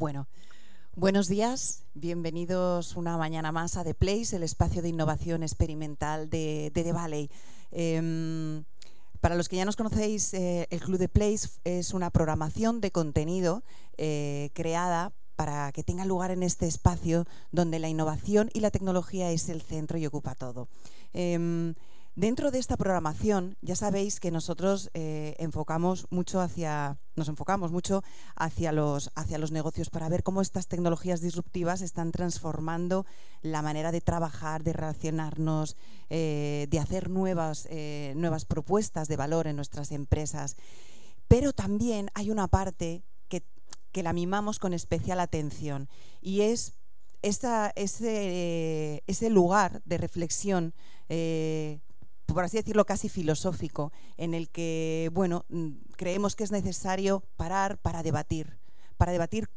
Bueno, buenos días, bienvenidos una mañana más a The Place, el espacio de innovación experimental de The Valley. Para los que ya nos conocéis, el Club The Place es una programación de contenido creada para que tenga lugar en este espacio donde la innovación y la tecnología es el centro y ocupa todo. Dentro de esta programación, ya sabéis que nosotros nos enfocamos mucho hacia los negocios para ver cómo estas tecnologías disruptivas están transformando la manera de trabajar, de relacionarnos, de hacer nuevas propuestas de valor en nuestras empresas. Pero también hay una parte que la mimamos con especial atención y es ese lugar de reflexión, por así decirlo, casi filosófico, en el que, bueno, creemos que es necesario parar para debatir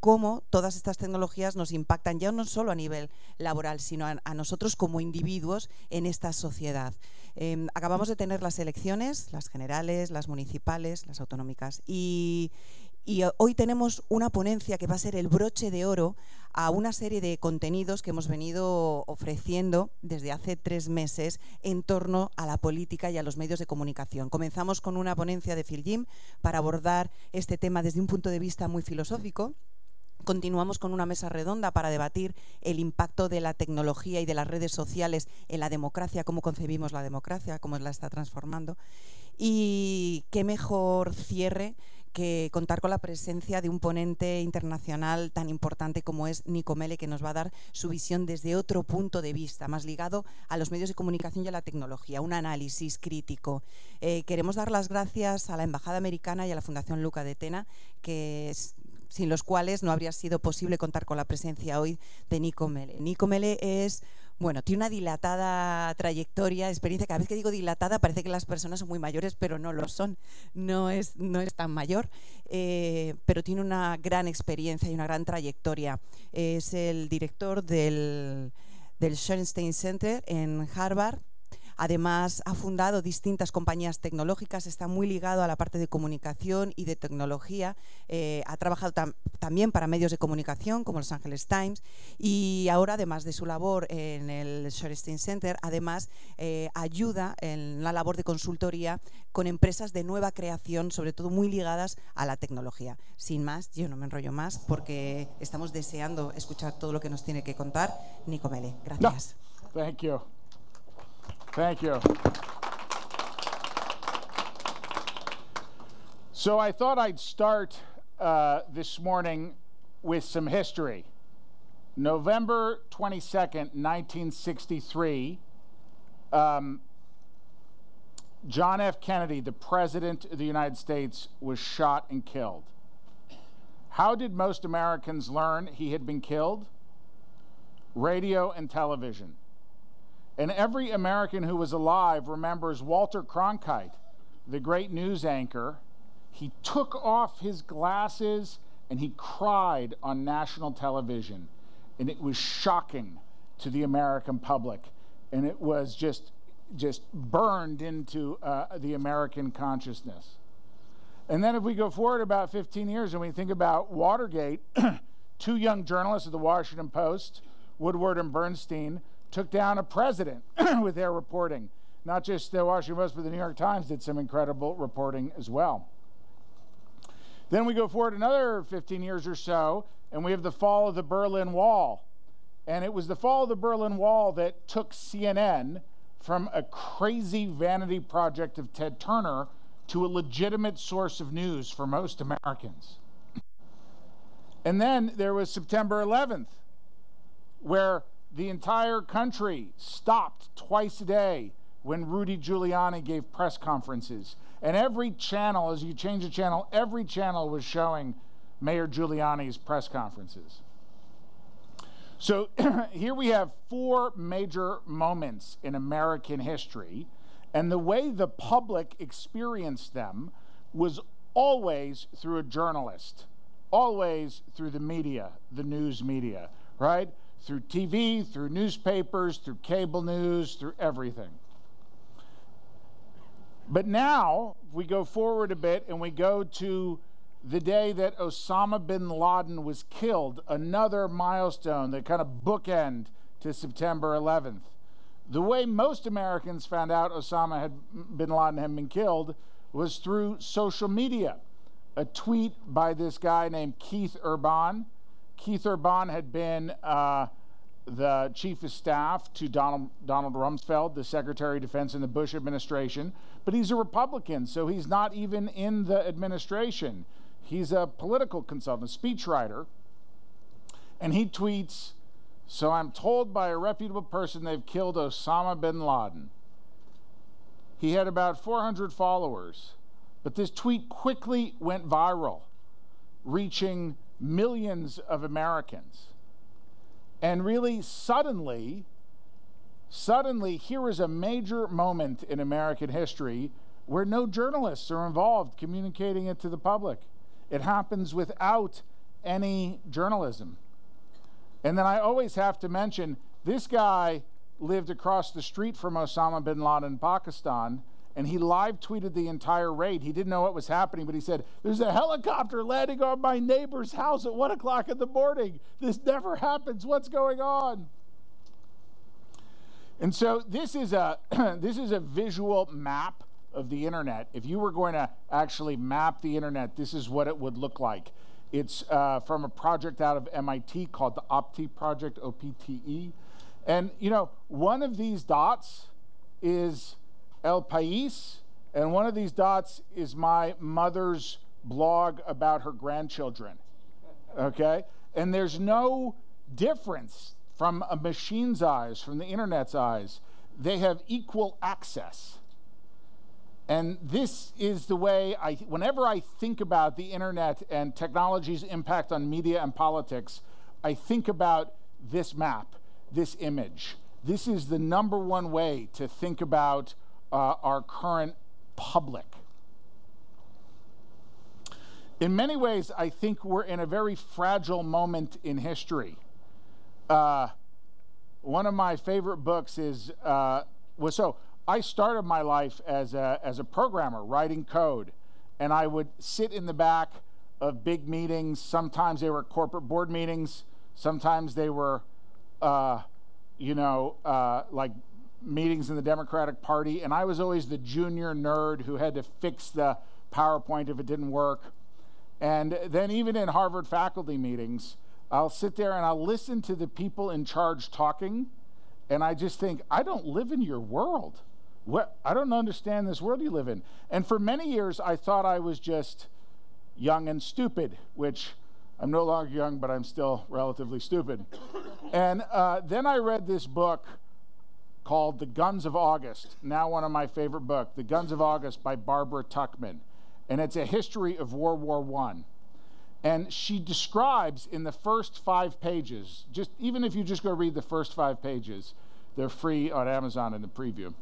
cómo todas estas tecnologías nos impactan ya no solo a nivel laboral, sino a nosotros como individuos en esta sociedad. Acabamos de tener las elecciones, las generales, las municipales, las autonómicas, y hoy tenemos una ponencia que va a ser el broche de oro a una serie de contenidos que hemos venido ofreciendo desde hace 3 meses en torno a la política y a los medios de comunicación. Comenzamos con una ponencia de Phil Jim para abordar este tema desde un punto de vista muy filosófico. Continuamos con una mesa redonda para debatir el impacto de la tecnología y de las redes sociales en la democracia, cómo concebimos la democracia, cómo la está transformando. Y qué mejor cierre que contar con la presencia de un ponente internacional tan importante como es Nicco Mele, que nos va a dar su visión desde otro punto de vista, más ligado a los medios de comunicación y a la tecnología, un análisis crítico. Queremos dar las gracias a la Embajada Americana y a la Fundación Luca de Tena, sin los cuales no habría sido posible contar con la presencia hoy de Nicco Mele. Nicco Mele tiene una dilatada trayectoria, experiencia. Cada vez que digo dilatada parece que las personas son muy mayores, pero no lo son. No es tan mayor, pero tiene una gran experiencia y una gran trayectoria. Es el director del Shorenstein Center en Harvard. Además, ha fundado distintas compañías tecnológicas, está muy ligado a la parte de comunicación y de tecnología. Ha trabajado también para medios de comunicación como Los Angeles Times, y ahora, además de su labor en el Shorenstein Center, además ayuda en la labor de consultoría con empresas de nueva creación, sobre todo muy ligadas a la tecnología. Sin más, yo no me enrollo más porque estamos deseando escuchar todo lo que nos tiene que contar Nicco Mele. Gracias. No, thank you. Thank you. So I thought I'd start this morning with some history. November 22nd, 1963, John F. Kennedy, the President of the United States, was shot and killed. How did most Americans learn he had been killed? Radio and television. And every American who was alive remembers Walter Cronkite, the great news anchor. He took off his glasses and he cried on national television. And it was shocking to the American public. And it was just burned into the American consciousness. And then if we go forward about 15 years and we think about Watergate, 2 young journalists at the Washington Post, Woodward and Bernstein, took down a president with their reporting. Not just the Washington Post, but the New York Times did some incredible reporting as well. Then we go forward another 15 years or so, and we have the fall of the Berlin Wall. And it was the fall of the Berlin Wall that took CNN from a crazy vanity project of Ted Turner to a legitimate source of news for most Americans. And then there was September 11th, where the entire country stopped twice a day when Rudy Giuliani gave press conferences. And every channel, as you change the channel, every channel was showing Mayor Giuliani's press conferences. So here we have 4 major moments in American history, and the way the public experienced them was always through a journalist, always through the media, the news media, right? Through TV, through newspapers, through cable news, through everything. But now, we go forward a bit and we go to the day that Osama bin Laden was killed, another milestone that kind of bookend to September 11th. The way most Americans found out Osama bin Laden had been killed was through social media. A tweet by this guy named Keith Urban. Keith Urban had been the chief of staff to Donald Rumsfeld, the Secretary of Defense in the Bush administration, but he's a Republican, so he's not even in the administration. He's a political consultant, a speechwriter, and he tweets, "So I'm told by a reputable person they've killed Osama bin Laden." He had about 400 followers, but this tweet quickly went viral, reaching millions of Americans. And really, suddenly, here is a major moment in American history where no journalists are involved communicating it to the public. It happens without any journalism. And then I always have to mention, this guy lived across the street from Osama bin Laden in Pakistan, and he live tweeted the entire raid. He didn't know what was happening, but he said, "There's a helicopter landing on my neighbor's house at 1 o'clock in the morning. This never happens. What's going on?" And so this is a visual map of the internet. If you were going to actually map the internet, this is what it would look like. It's from a project out of MIT called the OPTE project, OPTE. And you know, one of these dots is El País, and one of these dots is my mother's blog about her grandchildren, okay? And there's no difference from a machine's eyes, from the internet's eyes. They have equal access. And this is the way whenever I think about the internet and technology's impact on media and politics, I think about this map, this image. This is the #1 way to think about our current public. In many ways, I think we're in a very fragile moment in history. One of my favorite books is, I started my life as a programmer, writing code, and I would sit in the back of big meetings. Sometimes they were corporate board meetings, sometimes they were, like meetings in the Democratic Party, and I was always the junior nerd who had to fix the PowerPoint if it didn't work. And then even in Harvard faculty meetings, I'll sit there and I'll listen to the people in charge talking, and I just think, I don't live in your world. I don't understand this world you live in. And for many years, I thought I was just young and stupid, which I'm no longer young, but I'm still relatively stupid. And then I read this book called The Guns of August, now one of my favorite books, The Guns of August by Barbara Tuchman. And it's a history of World War I. And she describes in the first 5 pages, even if you just go read the first 5 pages, they're free on Amazon in the preview.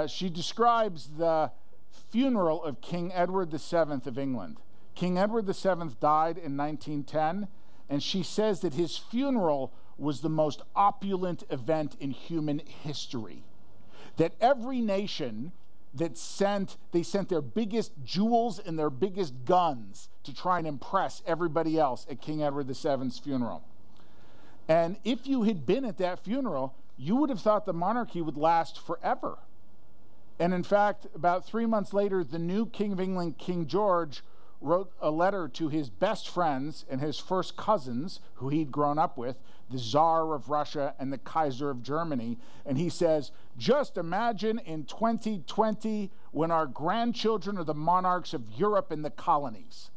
She describes the funeral of King Edward VII of England. King Edward VII died in 1910, and she says that his funeral was the most opulent event in human history. That every nation they sent their biggest jewels and their biggest guns to try and impress everybody else at King Edward VII's funeral. And if you had been at that funeral, you would have thought the monarchy would last forever. And in fact, about 3 months later, the new King of England, King George, wrote a letter to his best friends and his first cousins, who he'd grown up with, the Tsar of Russia and the Kaiser of Germany. And he says, just imagine in 2020 when our grandchildren are the monarchs of Europe and the colonies.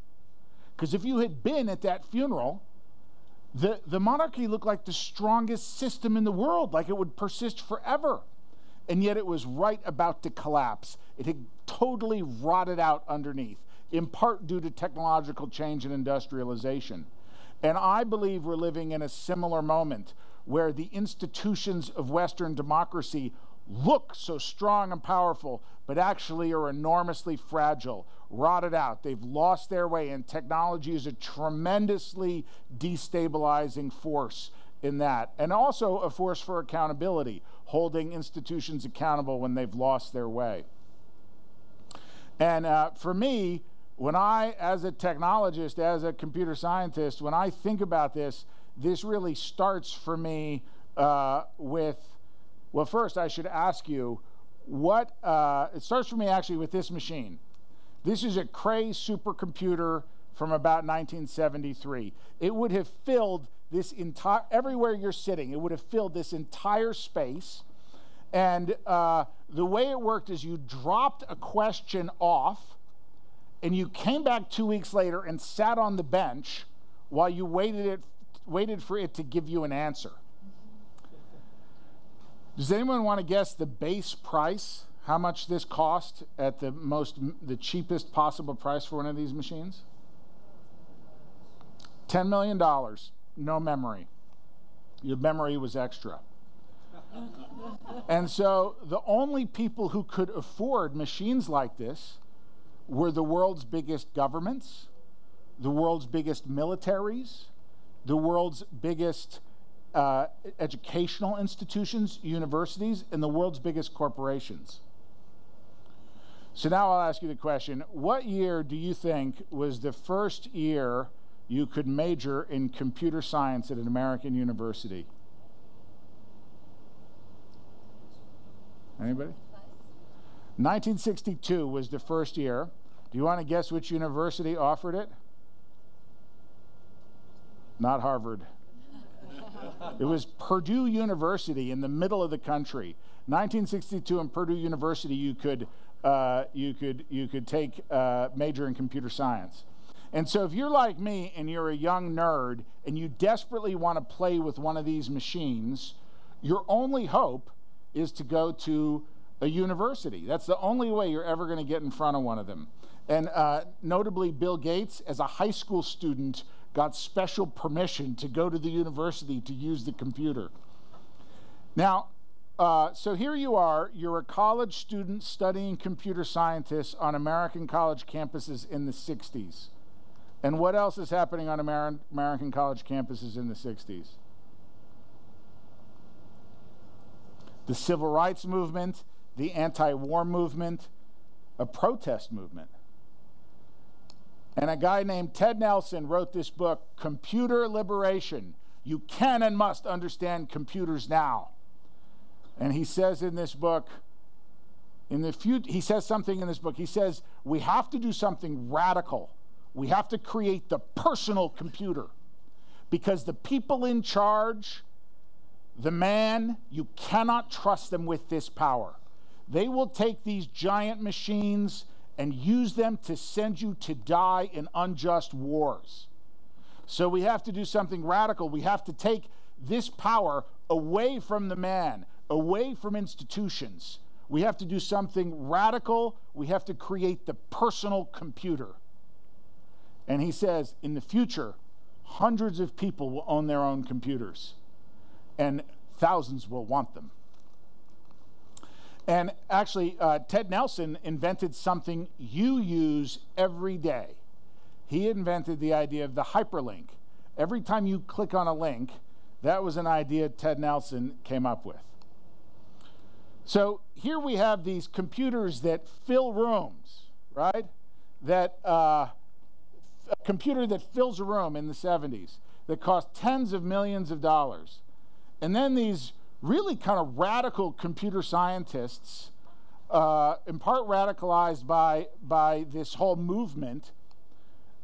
Because if you had been at that funeral, the monarchy looked like the strongest system in the world, like it would persist forever. And yet it was right about to collapse. It had totally rotted out underneath, in part due to technological change and industrialization. And I believe we're living in a similar moment where the institutions of Western democracy look so strong and powerful, but actually are enormously fragile, rotted out. They've lost their way, and technology is a tremendously destabilizing force in that. And also a force for accountability, holding institutions accountable when they've lost their way. And for me, when I, as a technologist, as a computer scientist, when I think about this, this really starts for me with, well, first I should ask you, it starts for me actually with this machine. This is a Cray supercomputer from about 1973. It would have filled this entire, everywhere you're sitting, it would have filled this entire space. And the way it worked is you dropped a question off, and you came back 2 weeks later and sat on the bench while you waited for it to give you an answer. Does anyone want to guess the base price? How much this cost at the cheapest possible price for one of these machines? $10 million, no memory. Your memory was extra. And so the only people who could afford machines like this were the world's biggest governments, the world's biggest militaries, the world's biggest educational institutions, universities, and the world's biggest corporations. So now I'll ask you the question, what year do you think was the first year you could major in computer science at an American university? Anybody? 1962 was the first year. Do you want to guess which university offered it? Not Harvard. It was Purdue University in the middle of the country. 1962 in Purdue University, you could take major in computer science. And so if you're like me and you're a young nerd and you desperately want to play with one of these machines, your only hope is to go to a university. That's the only way you're ever going to get in front of one of them. And notably, Bill Gates, as a high school student, got special permission to go to the university to use the computer. Now, so here you are, you're a college student studying computer scientists on American college campuses in the 60s. And what else is happening on American college campuses in the 60s? The civil rights movement, the anti-war movement, a protest movement. And a guy named Ted Nelson wrote this book, Computer Liberation. You can and must understand computers now. And he says in this book, he says something in this book. He says, we have to do something radical. We have to create the personal computer. Because the people in charge, the man, you cannot trust them with this power. They will take these giant machines and use them to send you to die in unjust wars. So we have to do something radical. We have to take this power away from the man, away from institutions. We have to do something radical. We have to create the personal computer. And he says, in the future, hundreds of people will own their own computers, and thousands will want them. And actually, Ted Nelson invented something you use every day. He invented the idea of the hyperlink. Every time you click on a link, that was an idea Ted Nelson came up with. So here we have these computers that fill rooms, right? That a computer that fills a room in the 70s that cost tens of millions of dollars. And then these really kind of radical computer scientists, in part radicalized by this whole movement,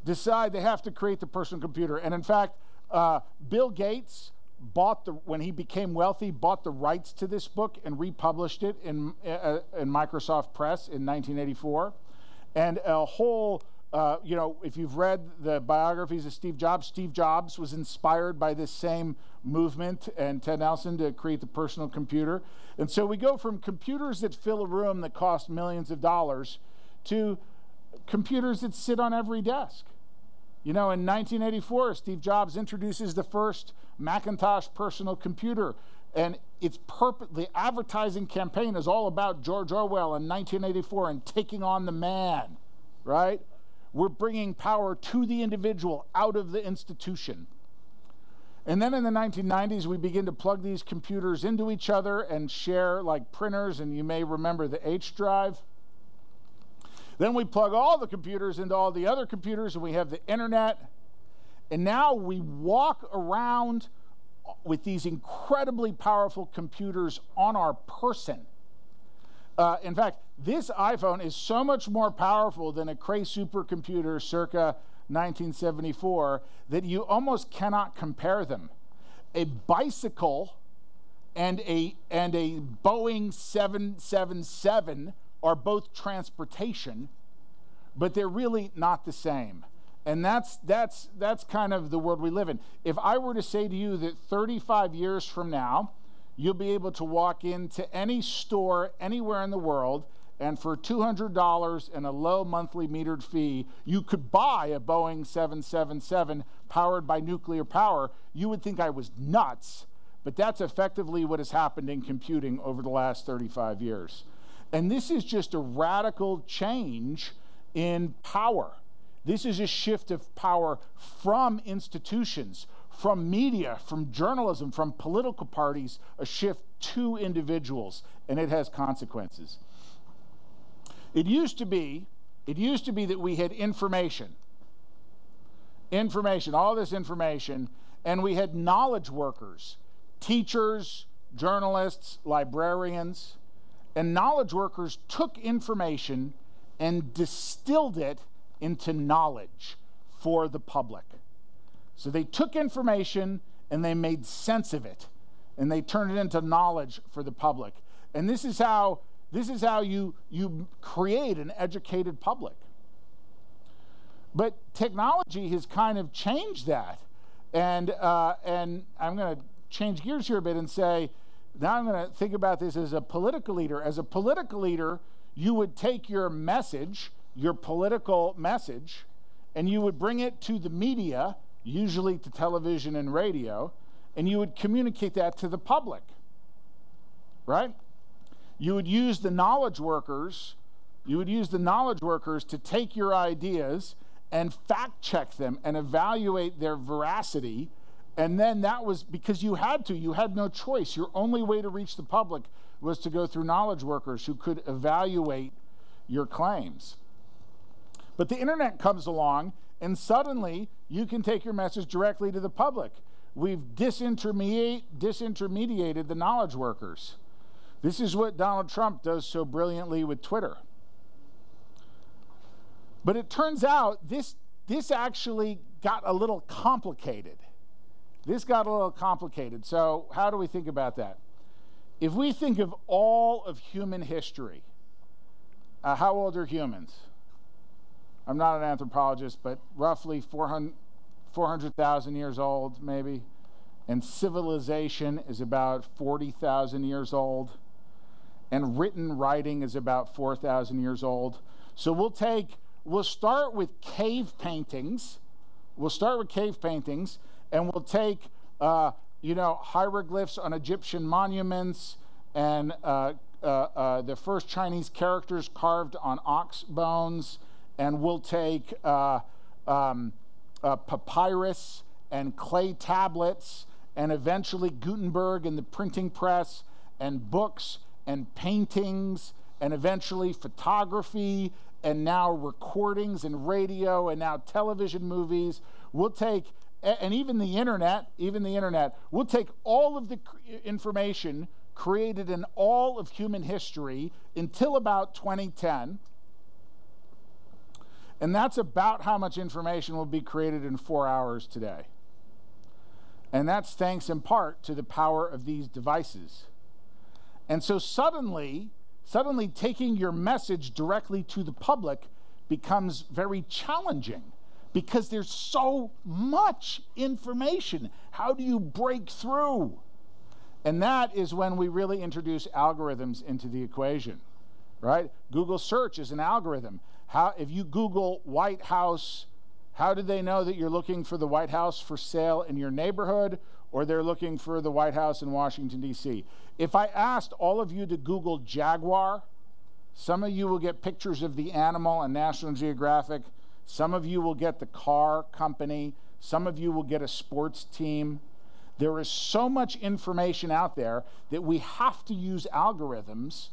decide they have to create the personal computer. And in fact, Bill Gates when he became wealthy, bought the rights to this book and republished it in Microsoft Press in 1984. And a whole, if you've read the biographies of Steve Jobs was inspired by this same movement and Ted Nelson to create the personal computer. And so we go from computers that fill a room that cost millions of dollars to computers that sit on every desk. You know, in 1984, Steve Jobs introduces the first Macintosh personal computer, and the advertising campaign is all about George Orwell in 1984 and taking on the man, right? We're bringing power to the individual out of the institution. And then in the 1990s, we begin to plug these computers into each other and share like printers, and you may remember the H drive. Then we plug all the computers into all the other computers, and we have the internet. And now we walk around with these incredibly powerful computers on our person. In fact, this iPhone is so much more powerful than a Cray supercomputer circa 1974 that you almost cannot compare them. A bicycle and a Boeing 777 are both transportation, but they're really not the same. And that's kind of the world we live in. If I were to say to you that 35 years from now, you'll be able to walk into any store anywhere in the world, and for $200 and a low monthly metered fee, you could buy a Boeing 777 powered by nuclear power, you would think I was nuts. But that's effectively what has happened in computing over the last 35 years. And this is just a radical change in power. This is a shift of power from institutions, from media, from journalism, from political parties, a shift to individuals, and it has consequences. It used to be that we had information, all this information, and we had knowledge workers, teachers, journalists, librarians, and knowledge workers took information and distilled it into knowledge for the public. So they took information and they made sense of it, and they turned it into knowledge for the public. And this is how you create an educated public. But technology has kind of changed that. And I'm going to change gears here a bit and say, now I'm going to think about this as a political leader. As a political leader, you would take your message, your political message, and you would bring it to the media, usually to television and radio, and you would communicate that to the public, right? You would use the knowledge workers, to take your ideas and fact check them and evaluate their veracity. And then that was because you had no choice. Your only way to reach the public was to go through knowledge workers who could evaluate your claims. But the internet comes along, and suddenly you can take your message directly to the public. We've disintermediated the knowledge workers. This is what Donald Trump does so brilliantly with Twitter. But it turns out this actually got a little complicated. So how do we think about that? If we think of all of human history, how old are humans? I'm not an anthropologist, but roughly 400,000 years old, maybe. And civilization is about 40,000 years old. And written writing is about 4,000 years old. So we'll start with cave paintings. And we'll take, hieroglyphs on Egyptian monuments and the first Chinese characters carved on ox bones. And we'll take papyrus and clay tablets, and eventually Gutenberg and the printing press, and books and paintings, and eventually photography, and now recordings and radio, and now television movies. We'll take, and even the internet, we'll take all of the information created in all of human history until about 2010. And that's about how much information will be created in 4 hours today. And that's thanks in part to the power of these devices. And so suddenly taking your message directly to the public becomes very challenging because there's so much information. How do you break through? And that is when we really introduce algorithms into the equation, right? Google search is an algorithm. If you Google White House, how do they know that you're looking for the White House for sale in your neighborhood, or they're looking for the White House in Washington, D.C.? If I asked all of you to Google Jaguar, some of you will get pictures of the animal on National Geographic. Some of you will get the car company. Some of you will get a sports team. There is so much information out there that we have to use algorithms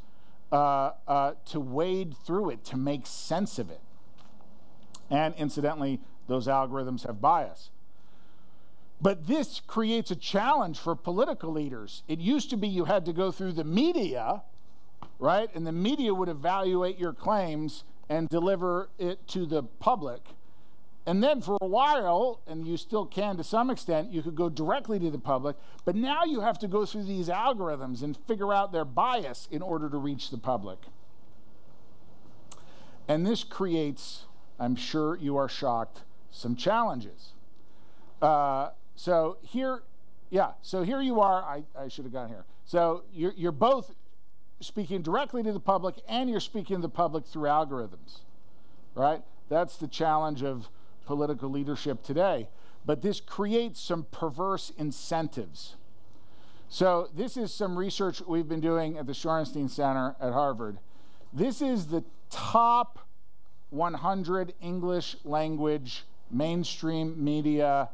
to wade through it, to make sense of it. And incidentally, those algorithms have bias. But this creates a challenge for political leaders. It used to be you had to go through the media, right? And the media would evaluate your claims and deliver it to the public. And then for a while, and you still can to some extent, you could go directly to the public, but now you have to go through these algorithms and figure out their bias in order to reach the public. And this creates, I'm sure you are shocked, some challenges. So here you are. I should have gotten here. So you're both speaking directly to the public, and you're speaking to the public through algorithms, right? That's the challenge of political leadership today. But this creates some perverse incentives. So this is some research we've been doing at the Shorenstein Center at Harvard. This is the top 100 English language mainstream media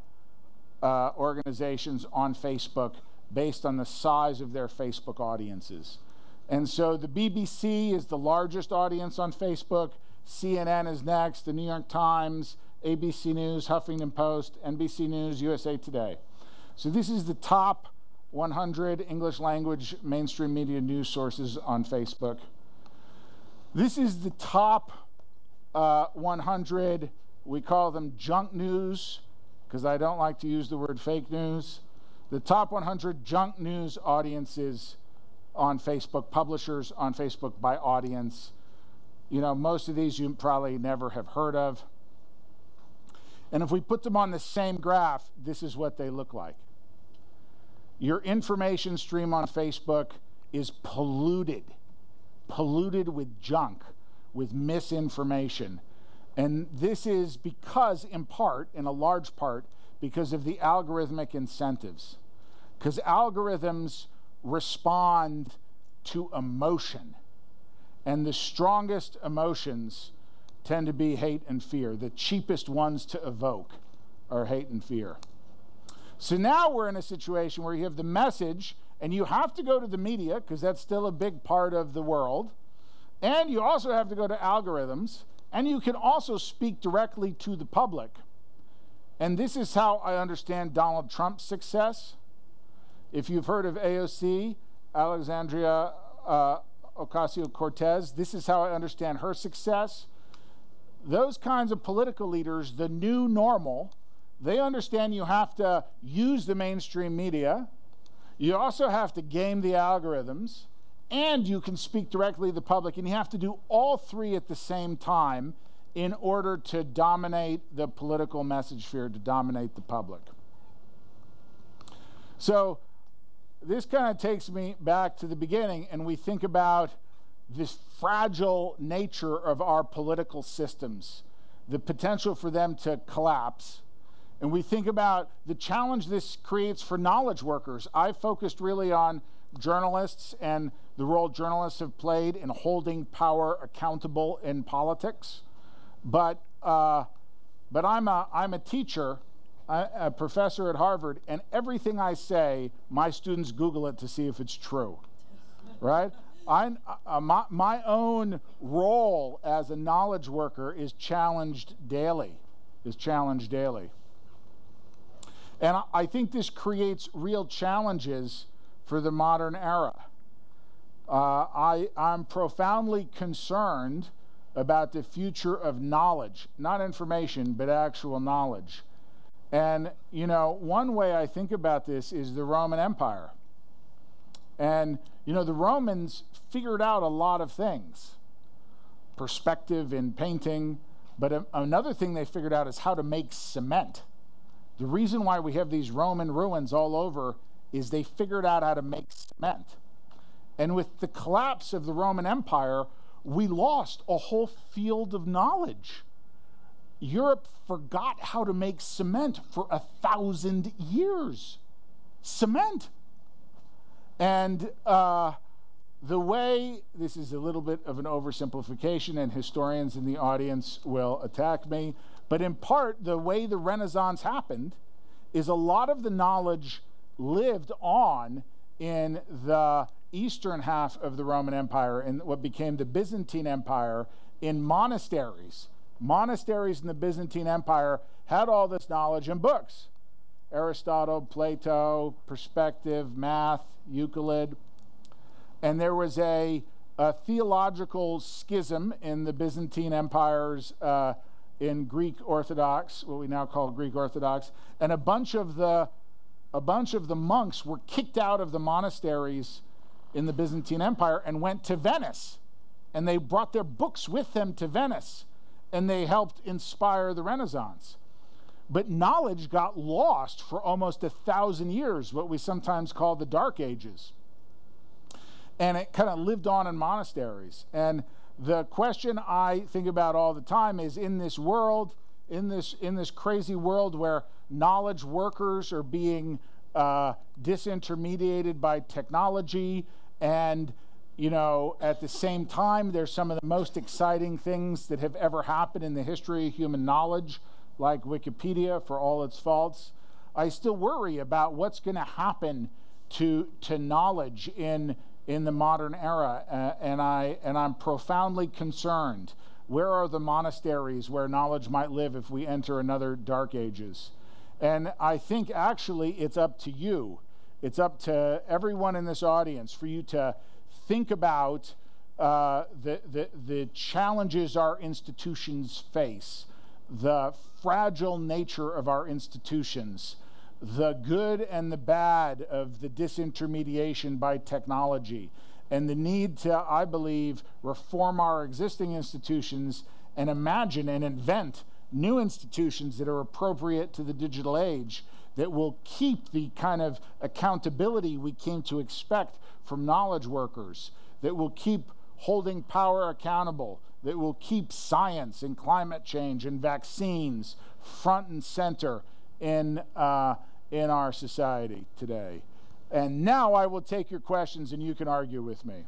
organizations on Facebook based on the size of their Facebook audiences. And so the BBC is the largest audience on Facebook, CNN is next, the New York Times, ABC News, Huffington Post, NBC News, USA Today. So this is the top 100 English language mainstream media news sources on Facebook. This is the top 100, we call them junk news, because I don't like to use the word fake news. The top 100 junk news audiences on Facebook, publishers on Facebook by audience. You know, most of these you probably never have heard of. And if we put them on the same graph, this is what they look like. Your information stream on Facebook is polluted with junk, with misinformation. And this is because, in part, in a large part, because of the algorithmic incentives. Because algorithms respond to emotion. And the strongest emotions tend to be hate and fear. The cheapest ones to evoke are hate and fear. So now we're in a situation where you have the message, and you have to go to the media, because that's still a big part of the world. And you also have to go to algorithms, and you can also speak directly to the public. And this is how I understand Donald Trump's success. If you've heard of AOC, Alexandria Ocasio-Cortez, this is how I understand her success. Those kinds of political leaders, the new normal, they understand you have to use the mainstream media. You also have to game the algorithms, and you can speak directly to the public, and you have to do all three at the same time in order to dominate the political message sphere, to dominate the public. So this kind of takes me back to the beginning, and we think about this fragile nature of our political systems, the potential for them to collapse. And we think about the challenge this creates for knowledge workers. I focused really on journalists and the role journalists have played in holding power accountable in politics. But I'm a teacher, a professor at Harvard, and everything I say, my students Google it to see if it's true, right? My own role as a knowledge worker is challenged daily, And I think this creates real challenges for the modern era. I'm profoundly concerned about the future of knowledge, not information, but actual knowledge. And, you know, one way I think about this is the Roman Empire. And, you know, the Romans figured out a lot of things, perspective in painting, but another thing they figured out is how to make cement. The reason why we have these Roman ruins all over is they figured out how to make cement. And with the collapse of the Roman Empire, we lost a whole field of knowledge. Europe forgot how to make cement for 1,000 years. Cement. And the way, this is a little bit of an oversimplification, and historians in the audience will attack me, but in part, the way the Renaissance happened is a lot of the knowledge lived on in the eastern half of the Roman Empire, in what became the Byzantine Empire, in monasteries. Monasteries in the Byzantine Empire had all this knowledge in books. Aristotle, Plato, perspective, math, Euclid. And there was a theological schism in the Byzantine empires in Greek Orthodox, what we now call Greek Orthodox, and a bunch of the monks were kicked out of the monasteries in the Byzantine Empire and went to Venice. And they brought their books with them to Venice, and they helped inspire the Renaissance. But knowledge got lost for almost 1,000 years, what we sometimes call the Dark Ages. And it kind of lived on in monasteries. And the question I think about all the time is, in this world, in this crazy world where knowledge workers are being disintermediated by technology, and at the same time, there's some of the most exciting things that have ever happened in the history of human knowledge, like Wikipedia, for all its faults. I still worry about what's going to happen to knowledge in the modern era, and I'm profoundly concerned. Where are the monasteries where knowledge might live if we enter another Dark Ages? And I think actually it's up to you. It's up to everyone in this audience for you to think about the challenges our institutions face, the fragile nature of our institutions, the good and the bad of the disintermediation by technology, and the need to, I believe, reform our existing institutions and imagine and invent new institutions that are appropriate to the digital age, that will keep the kind of accountability we came to expect from knowledge workers, that will keep holding power accountable, that will keep science and climate change and vaccines front and center in our society today. And now I will take your questions and you can argue with me.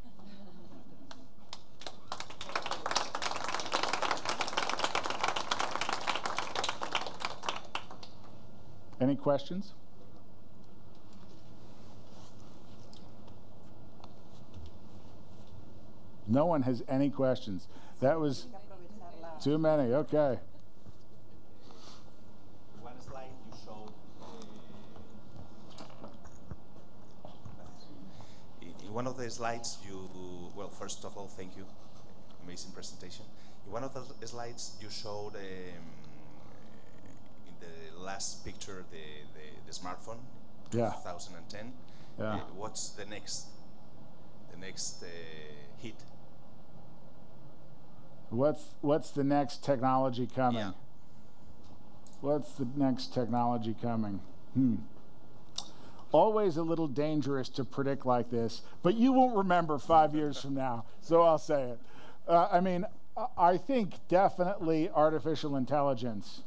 Any questions? No one has any questions. That was too many. Okay. One slide you showed. In one of the slides, well, first of all, thank you. Amazing presentation. In one of the slides, you showed in the last picture the smartphone, yeah. 2010. Yeah. What's the next hit? What's the next technology coming? Yeah. What's the next technology coming? Always a little dangerous to predict like this, but you won't remember 5 years from now, so I'll say it. I mean, I think definitely artificial intelligence.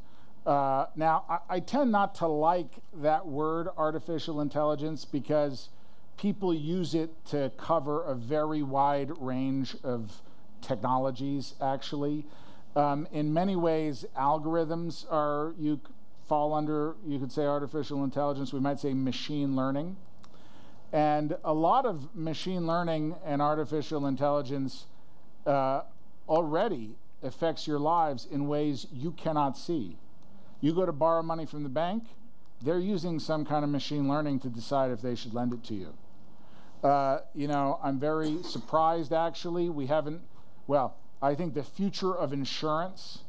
Now, I tend not to like that word, artificial intelligence, because people use it to cover a very wide range of technologies, actually. In many ways, algorithms fall under, you could say, artificial intelligence. We might say machine learning. And a lot of machine learning and artificial intelligence already affects your lives in ways you cannot see. You go to borrow money from the bank, they're using some kind of machine learning to decide if they should lend it to you. I'm very surprised, actually. I think the future of insurance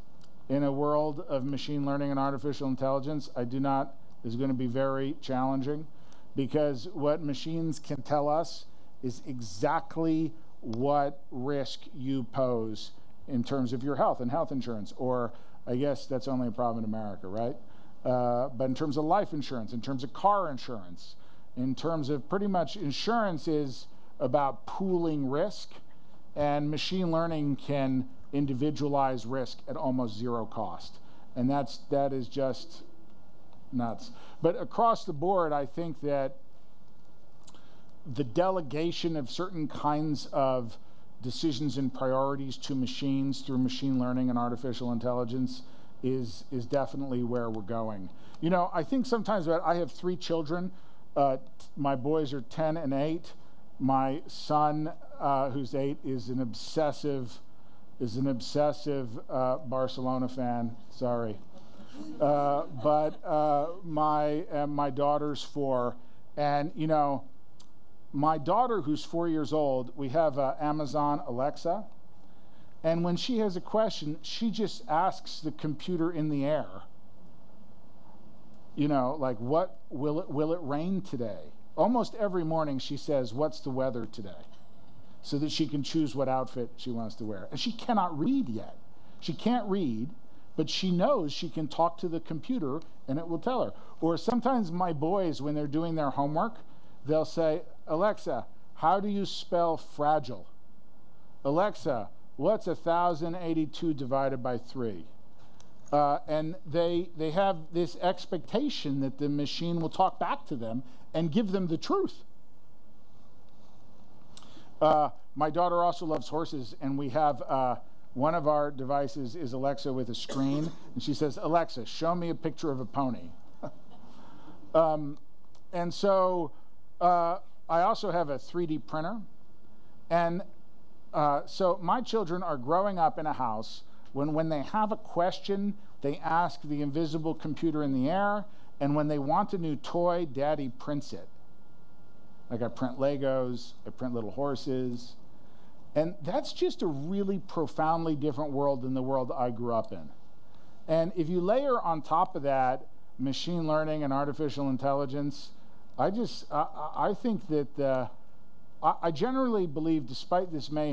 in a world of machine learning and artificial intelligence, is going to be very challenging, because what machines can tell us is exactly what risk you pose in terms of your health and health insurance, or I guess that's only a problem in America, right? But in terms of life insurance, in terms of car insurance, in terms of pretty much insurance is about pooling risk, and machine learning can individualize risk at almost zero cost. And that is just nuts. But across the board, I think that the delegation of certain kinds of decisions and priorities to machines through machine learning and artificial intelligence is definitely where we're going. I think sometimes I have 3 children. My boys are 10 and 8. My son, who's 8, is an obsessive Barcelona fan. Sorry, but my daughter's 4, and you know, my daughter, who's 4 years old, we have Amazon Alexa, and when she has a question, she just asks the computer in the air. You know, like, what will it rain today? Almost every morning she says, "What's the weather today?" So that she can choose what outfit she wants to wear. And she cannot read yet. She can't read, but she knows she can talk to the computer and it will tell her. Or sometimes my boys, when they're doing their homework, they'll say, "Alexa, how do you spell fragile? Alexa, what's 1,082 divided by 3? And they have this expectation that the machine will talk back to them and give them the truth. My daughter also loves horses, and we have one of our devices is Alexa with a screen, and she says, "Alexa, show me a picture of a pony." And so I also have a 3D printer, and so my children are growing up in a house when they have a question, they ask the invisible computer in the air, and when they want a new toy, Daddy prints it. Like, I print Legos, I print little horses, and that's just a really profoundly different world than the world I grew up in. And if you layer on top of that machine learning and artificial intelligence, I think that I generally believe, despite this may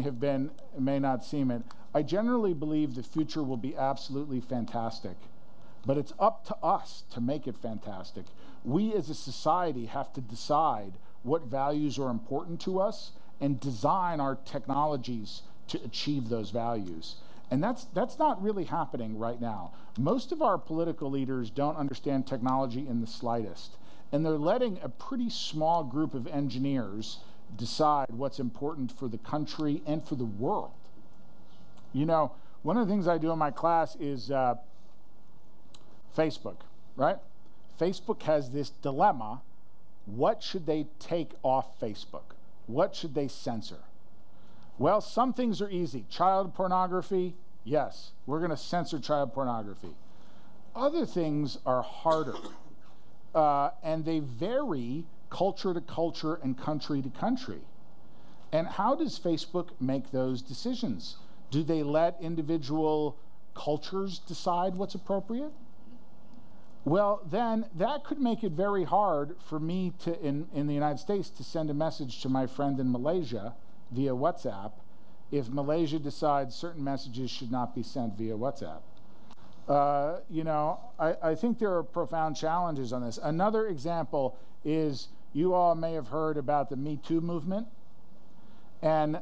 not seem it, I generally believe the future will be absolutely fantastic. But it's up to us to make it fantastic. We as a society have to decide what values are important to us and design our technologies to achieve those values. And that's not really happening right now. Most of our political leaders don't understand technology in the slightest. And they're letting a pretty small group of engineers decide what's important for the country and for the world. You know, one of the things I do in my class is Facebook, right? Facebook has this dilemma. What should they take off Facebook? What should they censor? Well, some things are easy. Child pornography, yes, we're going to censor child pornography. Other things are harder, and they vary culture to culture and country to country. And how does Facebook make those decisions? Do they let individual cultures decide what's appropriate? Well, then that could make it very hard for me to, in the United States, to send a message to my friend in Malaysia via WhatsApp if Malaysia decides certain messages should not be sent via WhatsApp. You know, I think there are profound challenges on this. Another example is, you all may have heard about the Me Too movement. And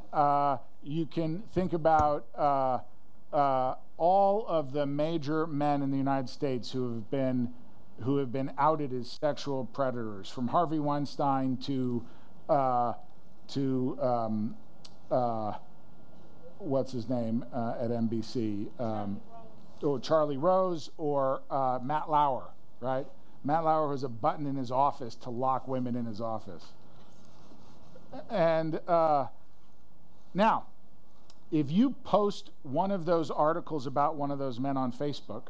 you can think about all of the major men in the United States who have been outed as sexual predators, from Harvey Weinstein to what's his name at NBC, or Charlie Rose, or Matt Lauer, right? Matt Lauer has a button in his office to lock women in his office. And now, if you post one of those articles about one of those men on Facebook,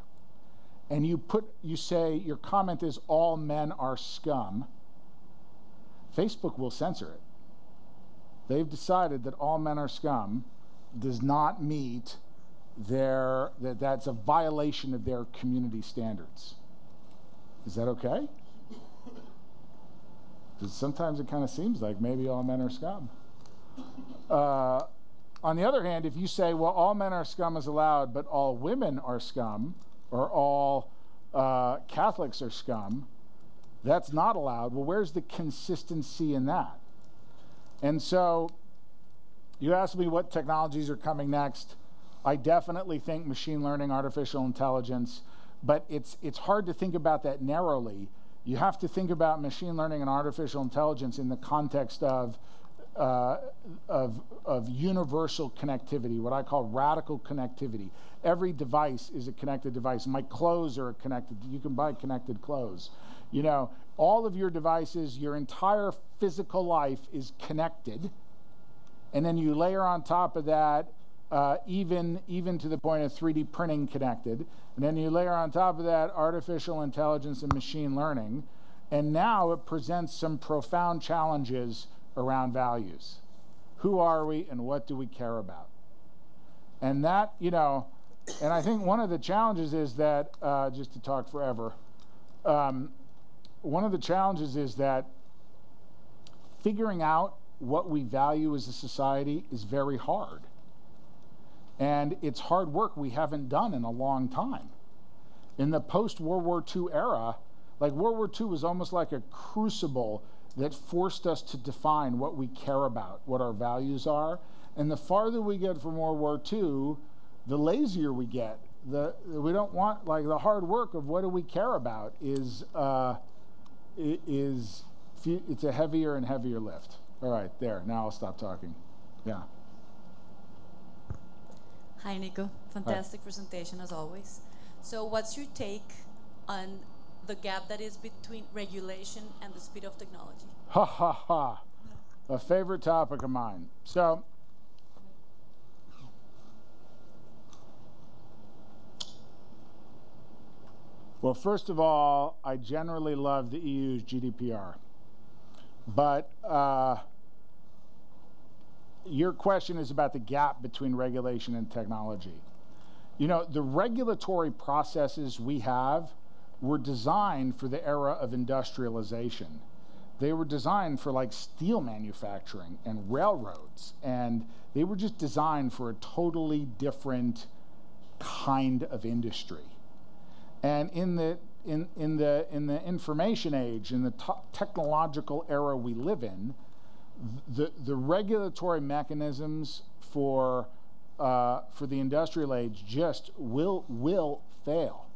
and you say your comment is "all men are scum," Facebook will censor it. They've decided that "all men are scum" does not meet that's a violation of their community standards. Is that okay? Because sometimes it kind of seems like maybe all men are scum. On the other hand, if you say, well, all men are scum is allowed, but all women are scum, or all Catholics are scum, that's not allowed. Well, where's the consistency in that? And so you asked me what technologies are coming next. I definitely think machine learning, artificial intelligence, but it's hard to think about that narrowly. You have to think about machine learning and artificial intelligence in the context of universal connectivity, what I call radical connectivity. Every device is a connected device. My clothes are connected. You can buy connected clothes. You know, all of your devices, your entire physical life is connected. And then you layer on top of that, even to the point of 3D printing connected. And then you layer on top of that artificial intelligence and machine learning. And now it presents some profound challenges around values. Who are we and what do we care about? And that, you know, and I think one of the challenges is that, just to talk forever, one of the challenges is that figuring out what we value as a society is very hard. And it's hard work we haven't done in a long time. In the post-World War II era, like World War II was almost like a crucible that forced us to define what we care about, what our values are. And the farther we get from World War II, the lazier we get. We don't want, like, the hard work of what do we care about it's a heavier and heavier lift. All right, there, now I'll stop talking. Yeah. Hi, Nicco. Fantastic presentation as always. So what's your take on the gap that is between regulation and the speed of technology? Ha ha ha. A favorite topic of mine. So, well, first of all, I generally love the EU's GDPR. But your question is about the gap between regulation and technology. You know, the regulatory processes we have were designed for the era of industrialization. They were designed for like steel manufacturing and railroads, and they were just designed for a totally different kind of industry. And in the information age, in the technological era we live in, the regulatory mechanisms for the industrial age just will fail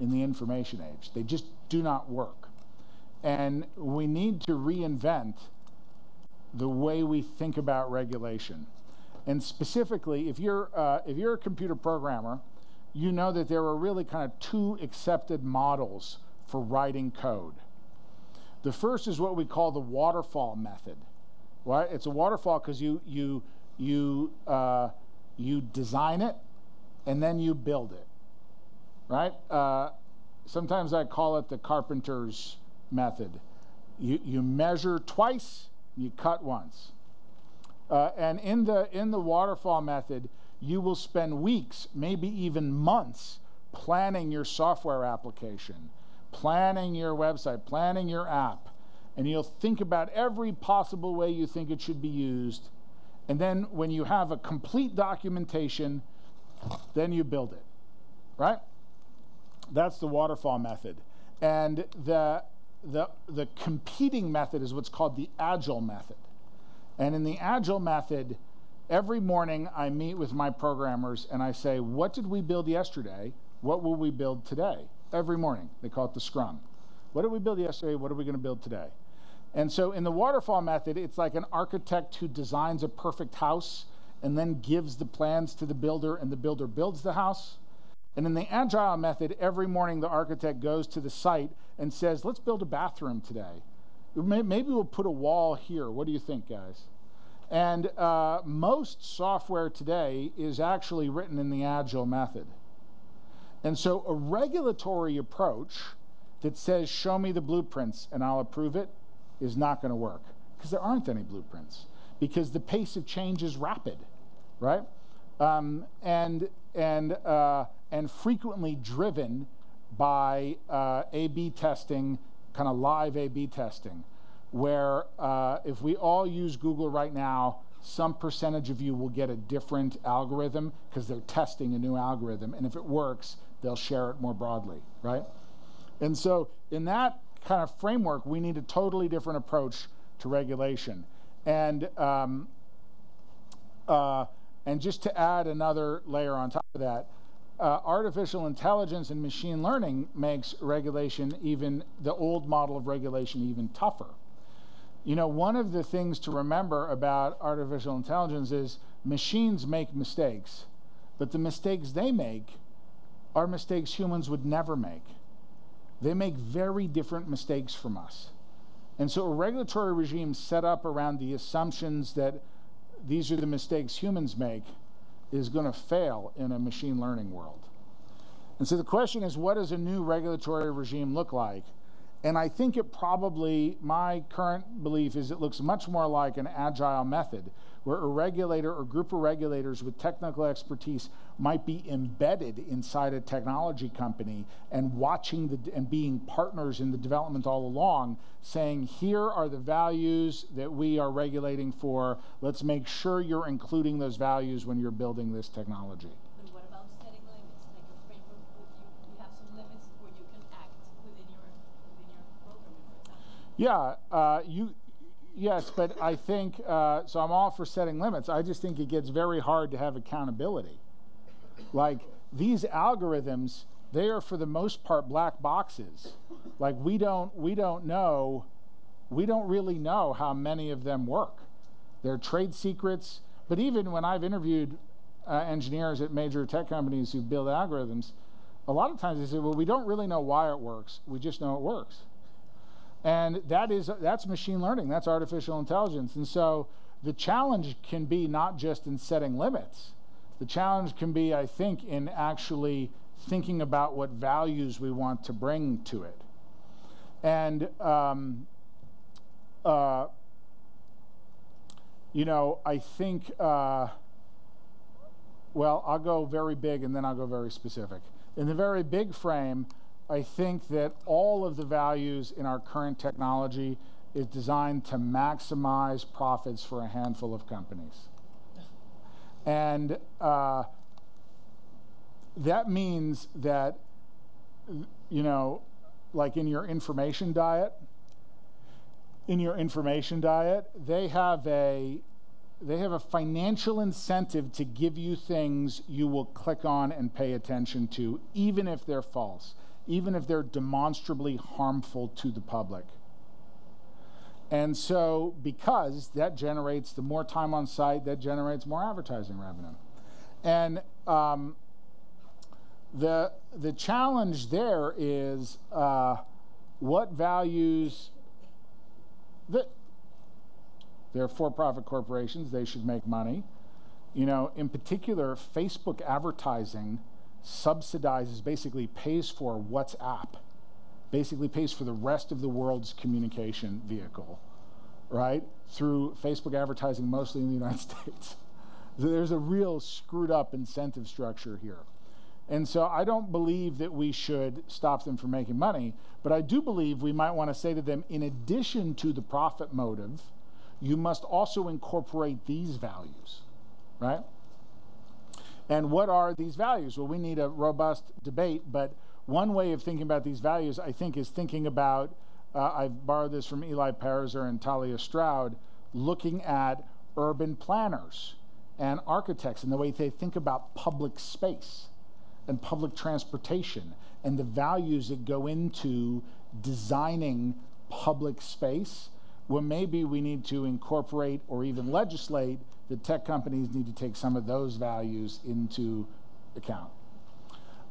in the information age. They just do not work. And we need to reinvent the way we think about regulation. And specifically, if you're a computer programmer, you know that there are really kind of two accepted models for writing code. The first is what we call the waterfall method. Right? It's a waterfall because you design it and then you build it. Right? Sometimes I call it the carpenter's method. You measure twice, you cut once. And in the waterfall method, you will spend weeks, maybe even months, planning your software application, planning your website, planning your app. And you'll think about every possible way you think it should be used. And then when you have a complete documentation, then you build it, right? That's the waterfall method. And the competing method is what's called the agile method. And in the agile method, every morning I meet with my programmers and I say, what did we build yesterday? What will we build today? Every morning. They call it the Scrum. What did we build yesterday? What are we going to build today? And so in the waterfall method, it's like an architect who designs a perfect house and then gives the plans to the builder, and the builder builds the house. And in the agile method, every morning the architect goes to the site and says, let's build a bathroom today. Maybe we'll put a wall here. What do you think, guys? And most software today is actually written in the agile method. And so a regulatory approach that says, show me the blueprints and I'll approve it, is not going to work, because there aren't any blueprints, because the pace of change is rapid, right? And frequently driven by A/B testing, kind of live A/B testing, where if we all use Google right now, some percentage of you will get a different algorithm because they're testing a new algorithm, and if it works, they'll share it more broadly, right? And so in that kind of framework, we need a totally different approach to regulation. And just to add another layer on top of that, artificial intelligence and machine learning makes regulation, even the old model of regulation, even tougher. You know, one of the things to remember about artificial intelligence is machines make mistakes, but the mistakes they make are mistakes humans would never make. they make very different mistakes from us. And so a regulatory regime set up around the assumptions that these are the mistakes humans make is going to fail in a machine learning world. And so the question is, what does a new regulatory regime look like? And I think it probably, my current belief is it looks much more like an agile method, where a regulator or group of regulators with technical expertise might be embedded inside a technology company and watching and being partners in the development all along, saying, here are the values that we are regulating for. Let's make sure you're including those values when you're building this technology. But what about setting limits? Like a framework, you have some limits where you can act within your programming, for example. Yes, but I think, so I'm all for setting limits. I just think it gets very hard to have accountability. Like, these algorithms, they are for the most part black boxes. Like, we don't really know how many of them work. They're trade secrets, but even when I've interviewed engineers at major tech companies who build algorithms, a lot of times they say, well, we don't really know why it works, we just know it works. And that's machine learning, that's artificial intelligence. And so the challenge can be not just in setting limits. The challenge can be, I think, in actually thinking about what values we want to bring to it. And, I think, well, I'll go very big and then I'll go very specific. In the very big frame, I think that all of the values in our current technology is designed to maximize profits for a handful of companies. And that means that, like in your information diet, they have a financial incentive to give you things you will click on and pay attention to, even if they're false, even if they're demonstrably harmful to the public. And so, because that generates, the more time on site, that generates more advertising revenue. And the challenge there is what values, they're for-profit corporations, they should make money. In particular, Facebook advertising subsidizes, basically pays for WhatsApp, basically pays for the rest of the world's communication vehicle, right? Through Facebook advertising, mostly in the United States. So there's a real screwed up incentive structure here. And so I don't believe that we should stop them from making money, but I do believe we might want to say to them, in addition to the profit motive, you must also incorporate these values, right? And what are these values? Well, we need a robust debate, but one way of thinking about these values, I think, is thinking about, I've borrowed this from Eli Pariser and Talia Stroud, looking at urban planners and architects and the way they think about public space and public transportation and the values that go into designing public space, where maybe we need to incorporate or even legislate that tech companies need to take some of those values into account.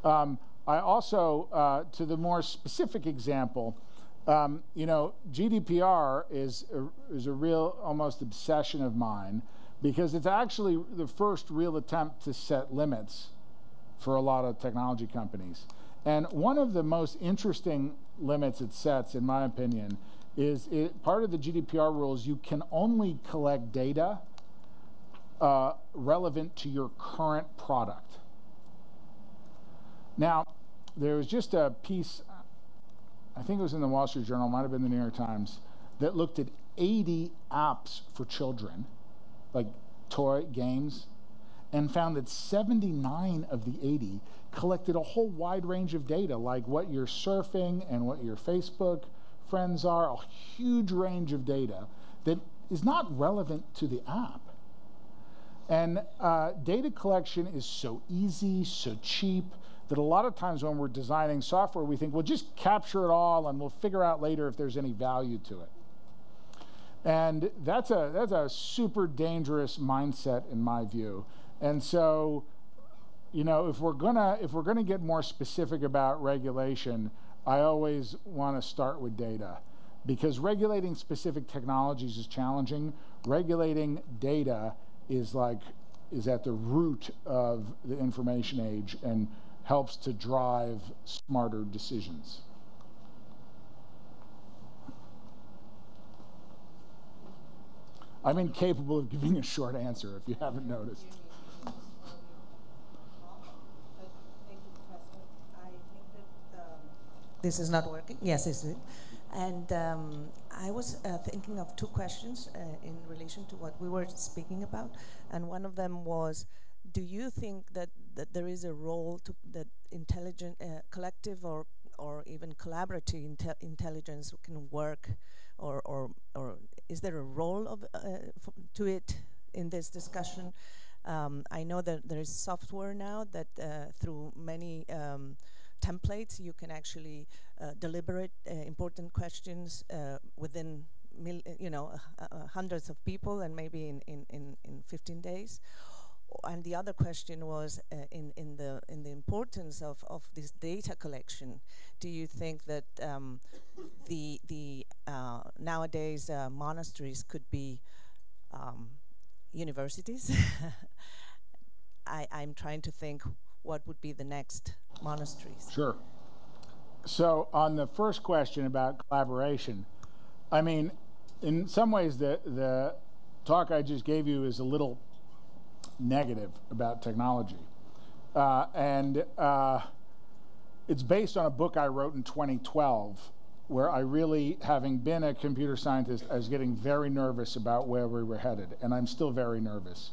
I also, to the more specific example, GDPR is a real, almost obsession of mine, because it's actually the first real attempt to set limits for a lot of technology companies. And one of the most interesting limits it sets, in my opinion, is part of the GDPR rules, you can only collect data relevant to your current product. Now, there was just a piece, I think it was in the Wall Street Journal, might have been the New York Times, that looked at 80 apps for children, like toy games, and found that 79 of the 80 collected a whole wide range of data, like what you're surfing and what your Facebook friends are, a huge range of data that is not relevant to the app. And data collection is so easy, so cheap, that a lot of times when we're designing software, we think, well, just capture it all and we'll figure out later if there's any value to it. And that's a super dangerous mindset in my view. And so, if we're gonna get more specific about regulation, I always want to start with data, because regulating specific technologies is challenging. Regulating data is at the root of the information age and helps to drive smarter decisions. I'm incapable of giving a short answer, if you haven't noticed. Thank you, Professor. I think that this is not working. Yes, it's it. And I was thinking of two questions in relation to what we were speaking about. And one of them was, do you think that there is a role to that intelligent, collective or even collaborative intelligence can work, or is there a role of to it in this discussion? I know that there is software now that through many templates you can actually deliberate important questions within hundreds of people, and maybe in 15 days. And the other question was in the importance of this data collection. Do you think that the nowadays monasteries could be universities? I'm trying to think what would be the next monasteries. Sure. So on the first question about collaboration, I mean, in some ways the talk I just gave you is a little negative about technology. It's based on a book I wrote in 2012, where I really, having been a computer scientist, I was getting very nervous about where we were headed, and I'm still very nervous.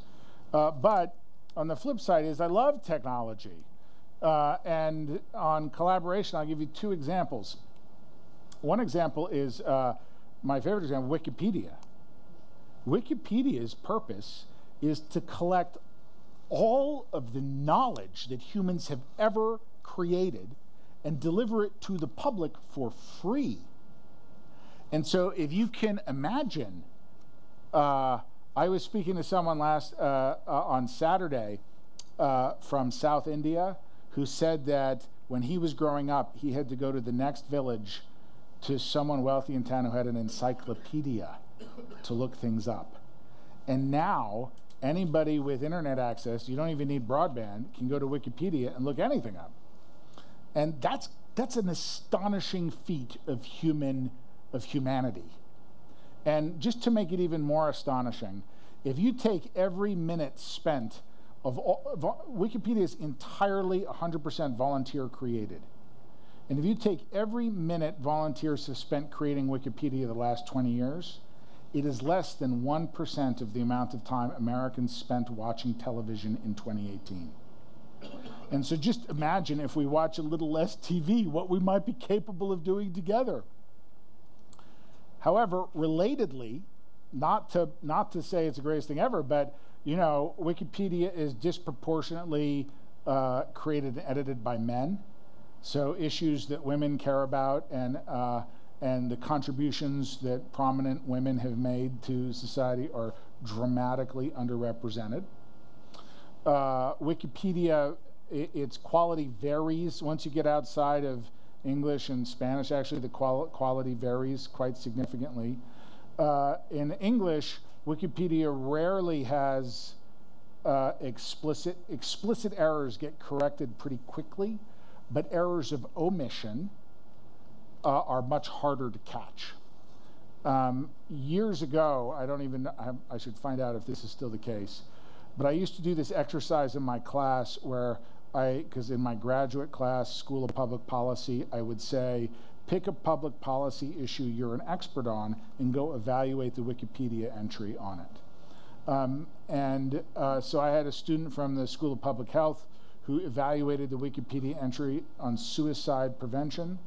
But on the flip side is I love technology. And on collaboration, I'll give you two examples. One example is my favorite example, Wikipedia. Wikipedia's purpose is to collect all of the knowledge that humans have ever created and deliver it to the public for free. And so if you can imagine, I was speaking to someone on Saturday from South India who said that when he was growing up, he had to go to the next village to someone wealthy in town who had an encyclopedia to look things up. And now, anybody with internet access, you don't even need broadband, can go to Wikipedia and look anything up. And that's an astonishing feat of humanity. And just to make it even more astonishing, if you take every minute spent Wikipedia is entirely 100% volunteer created. And if you take every minute volunteers have spent creating Wikipedia the last 20 years, it is less than 1% of the amount of time Americans spent watching television in 2018. And so just imagine if we watch a little less TV, what we might be capable of doing together. However, relatedly, not to say it's the greatest thing ever, but you know, Wikipedia is disproportionately created and edited by men. So issues that women care about and the contributions that prominent women have made to society are dramatically underrepresented. Wikipedia, its quality varies. Once you get outside of English and Spanish, actually the quality varies quite significantly. In English, Wikipedia rarely has explicit errors get corrected pretty quickly, but errors of omission are much harder to catch. Years ago, I should find out if this is still the case, but I used to do this exercise in my class where because in my graduate class, School of Public Policy, I would say, pick a public policy issue you're an expert on and go evaluate the Wikipedia entry on it. So I had a student from the School of Public Health who evaluated the Wikipedia entry on suicide prevention.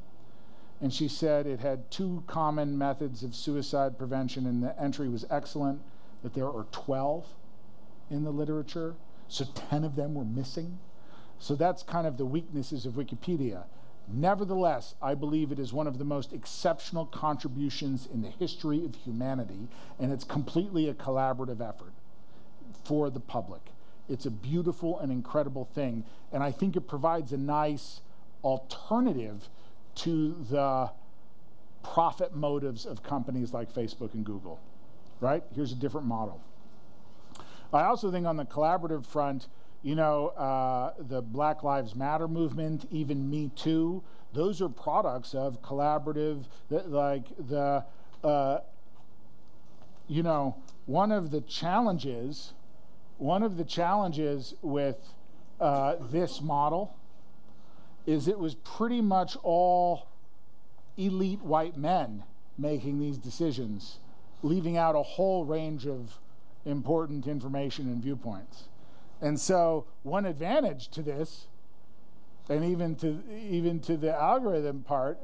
And she said it had 2 common methods of suicide prevention, and the entry was excellent, but there are 12 in the literature, so 10 of them were missing. So that's kind of the weaknesses of Wikipedia. Nevertheless, I believe it is one of the most exceptional contributions in the history of humanity, and it's completely a collaborative effort for the public. It's a beautiful and incredible thing, and I think it provides a nice alternative to the profit motives of companies like Facebook and Google, right? Here's a different model. I also think on the collaborative front, you know, the Black Lives Matter movement, even Me Too, those are products of collaborative, like the, you know, one of the challenges with this model is it was pretty much all elite white men making these decisions, leaving out a whole range of important information and viewpoints. And so one advantage to this, and even to the algorithm part,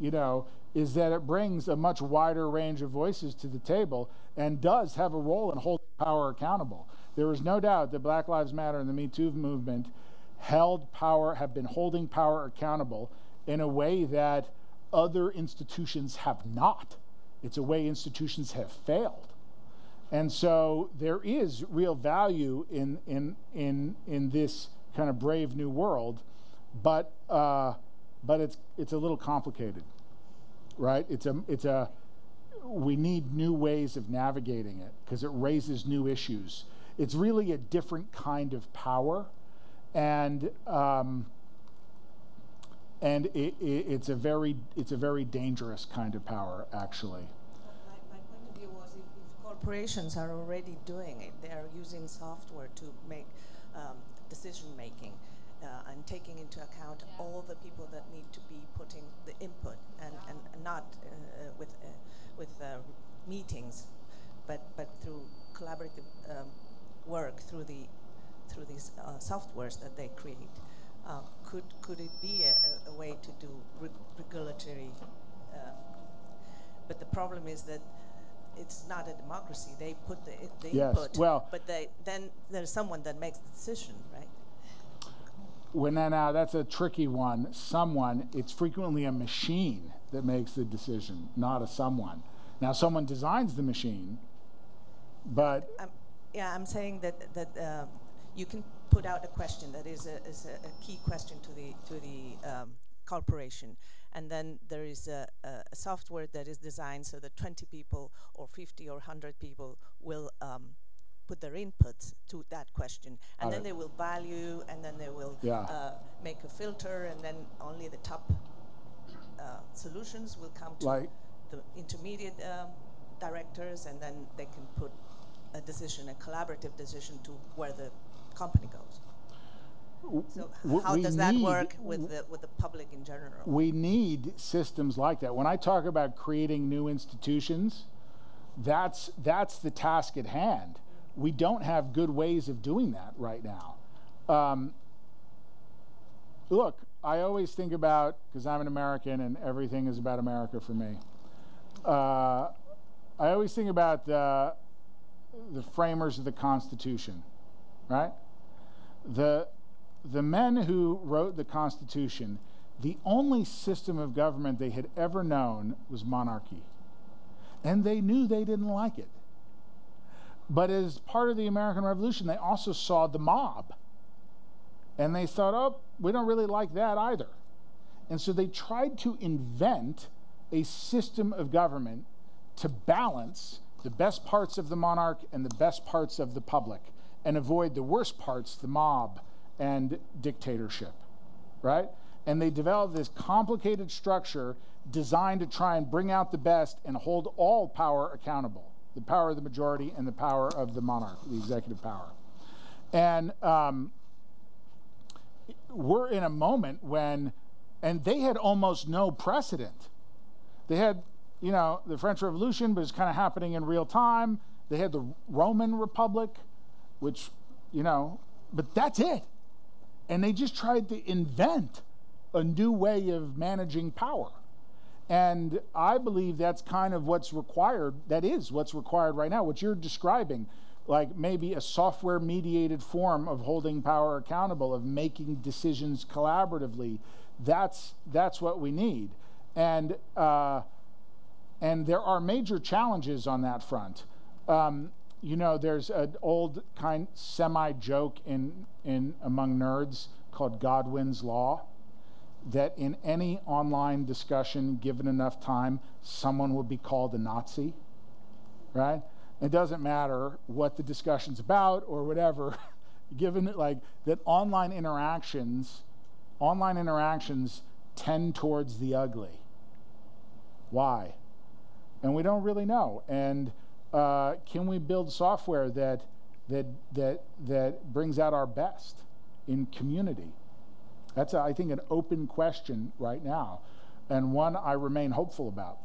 you know, is that it brings a much wider range of voices to the table and does have a role in holding power accountable. There is no doubt that Black Lives Matter and the Me Too movement have been holding power accountable in a way that other institutions have not. It's a way institutions have failed. And so there is real value in this kind of brave new world, but it's a little complicated, right? We need new ways of navigating it because it raises new issues. It's really a different kind of power, and it's a very dangerous kind of power, actually. My point of view was if corporations are already doing it, they are using software to make decision making and taking into account all the people that need to be putting the input and not with meetings, but through collaborative work through these softwares that they create. Could it be a way to do regulatory? But the problem is that it's not a democracy. They put the yes, input, well, but then there's someone that makes the decision, right? Now that's a tricky one. It's frequently a machine that makes the decision, not a someone. Now someone designs the machine, but I'm saying that you can put out a question that is a key question to the corporation, and then there is a software that is designed so that 20 people or 50 or 100 people will put their inputs to that question, and then they will value, and then they will make a filter, and then only the top solutions will come to the intermediate directors, and then they can put a decision, a collaborative decision to where the company goes. So how does that work with the public in general? We need systems like that. When I talk about creating new institutions, that's the task at hand. We don't have good ways of doing that right now. Look, I always think about, because I'm an American and everything is about America for me, I always think about the framers of the Constitution, right? The men who wrote the Constitution, the only system of government they had ever known was monarchy. And they knew they didn't like it. But as part of the American Revolution, they also saw the mob. And they thought, oh, we don't really like that either. And so they tried to invent a system of government to balance the best parts of the monarch and the best parts of the public, and avoid the worst parts, the mob and dictatorship, right? And they developed this complicated structure designed to try and bring out the best and hold all power accountable, the power of the majority and the power of the monarch, the executive power. And we're in a moment when, and they had almost no precedent. They had, you know, the French Revolution was kind of happening in real time. They had the Roman Republic, which, you know, but that's it. And they just tried to invent a new way of managing power. And I believe that's kind of what's required. That is what's required right now. What you're describing, like maybe a software-mediated form of holding power accountable, of making decisions collaboratively, that's what we need. And there are major challenges on that front. You know, there's an old kind semi-joke in among nerds called Godwin's Law, that in any online discussion, given enough time, someone will be called a Nazi, right? It doesn't matter what the discussion's about or whatever, given it like that online interactions tend towards the ugly. Why? And we don't really know. And can we build software that brings out our best in community? That's, I think, an open question right now, and one I remain hopeful about.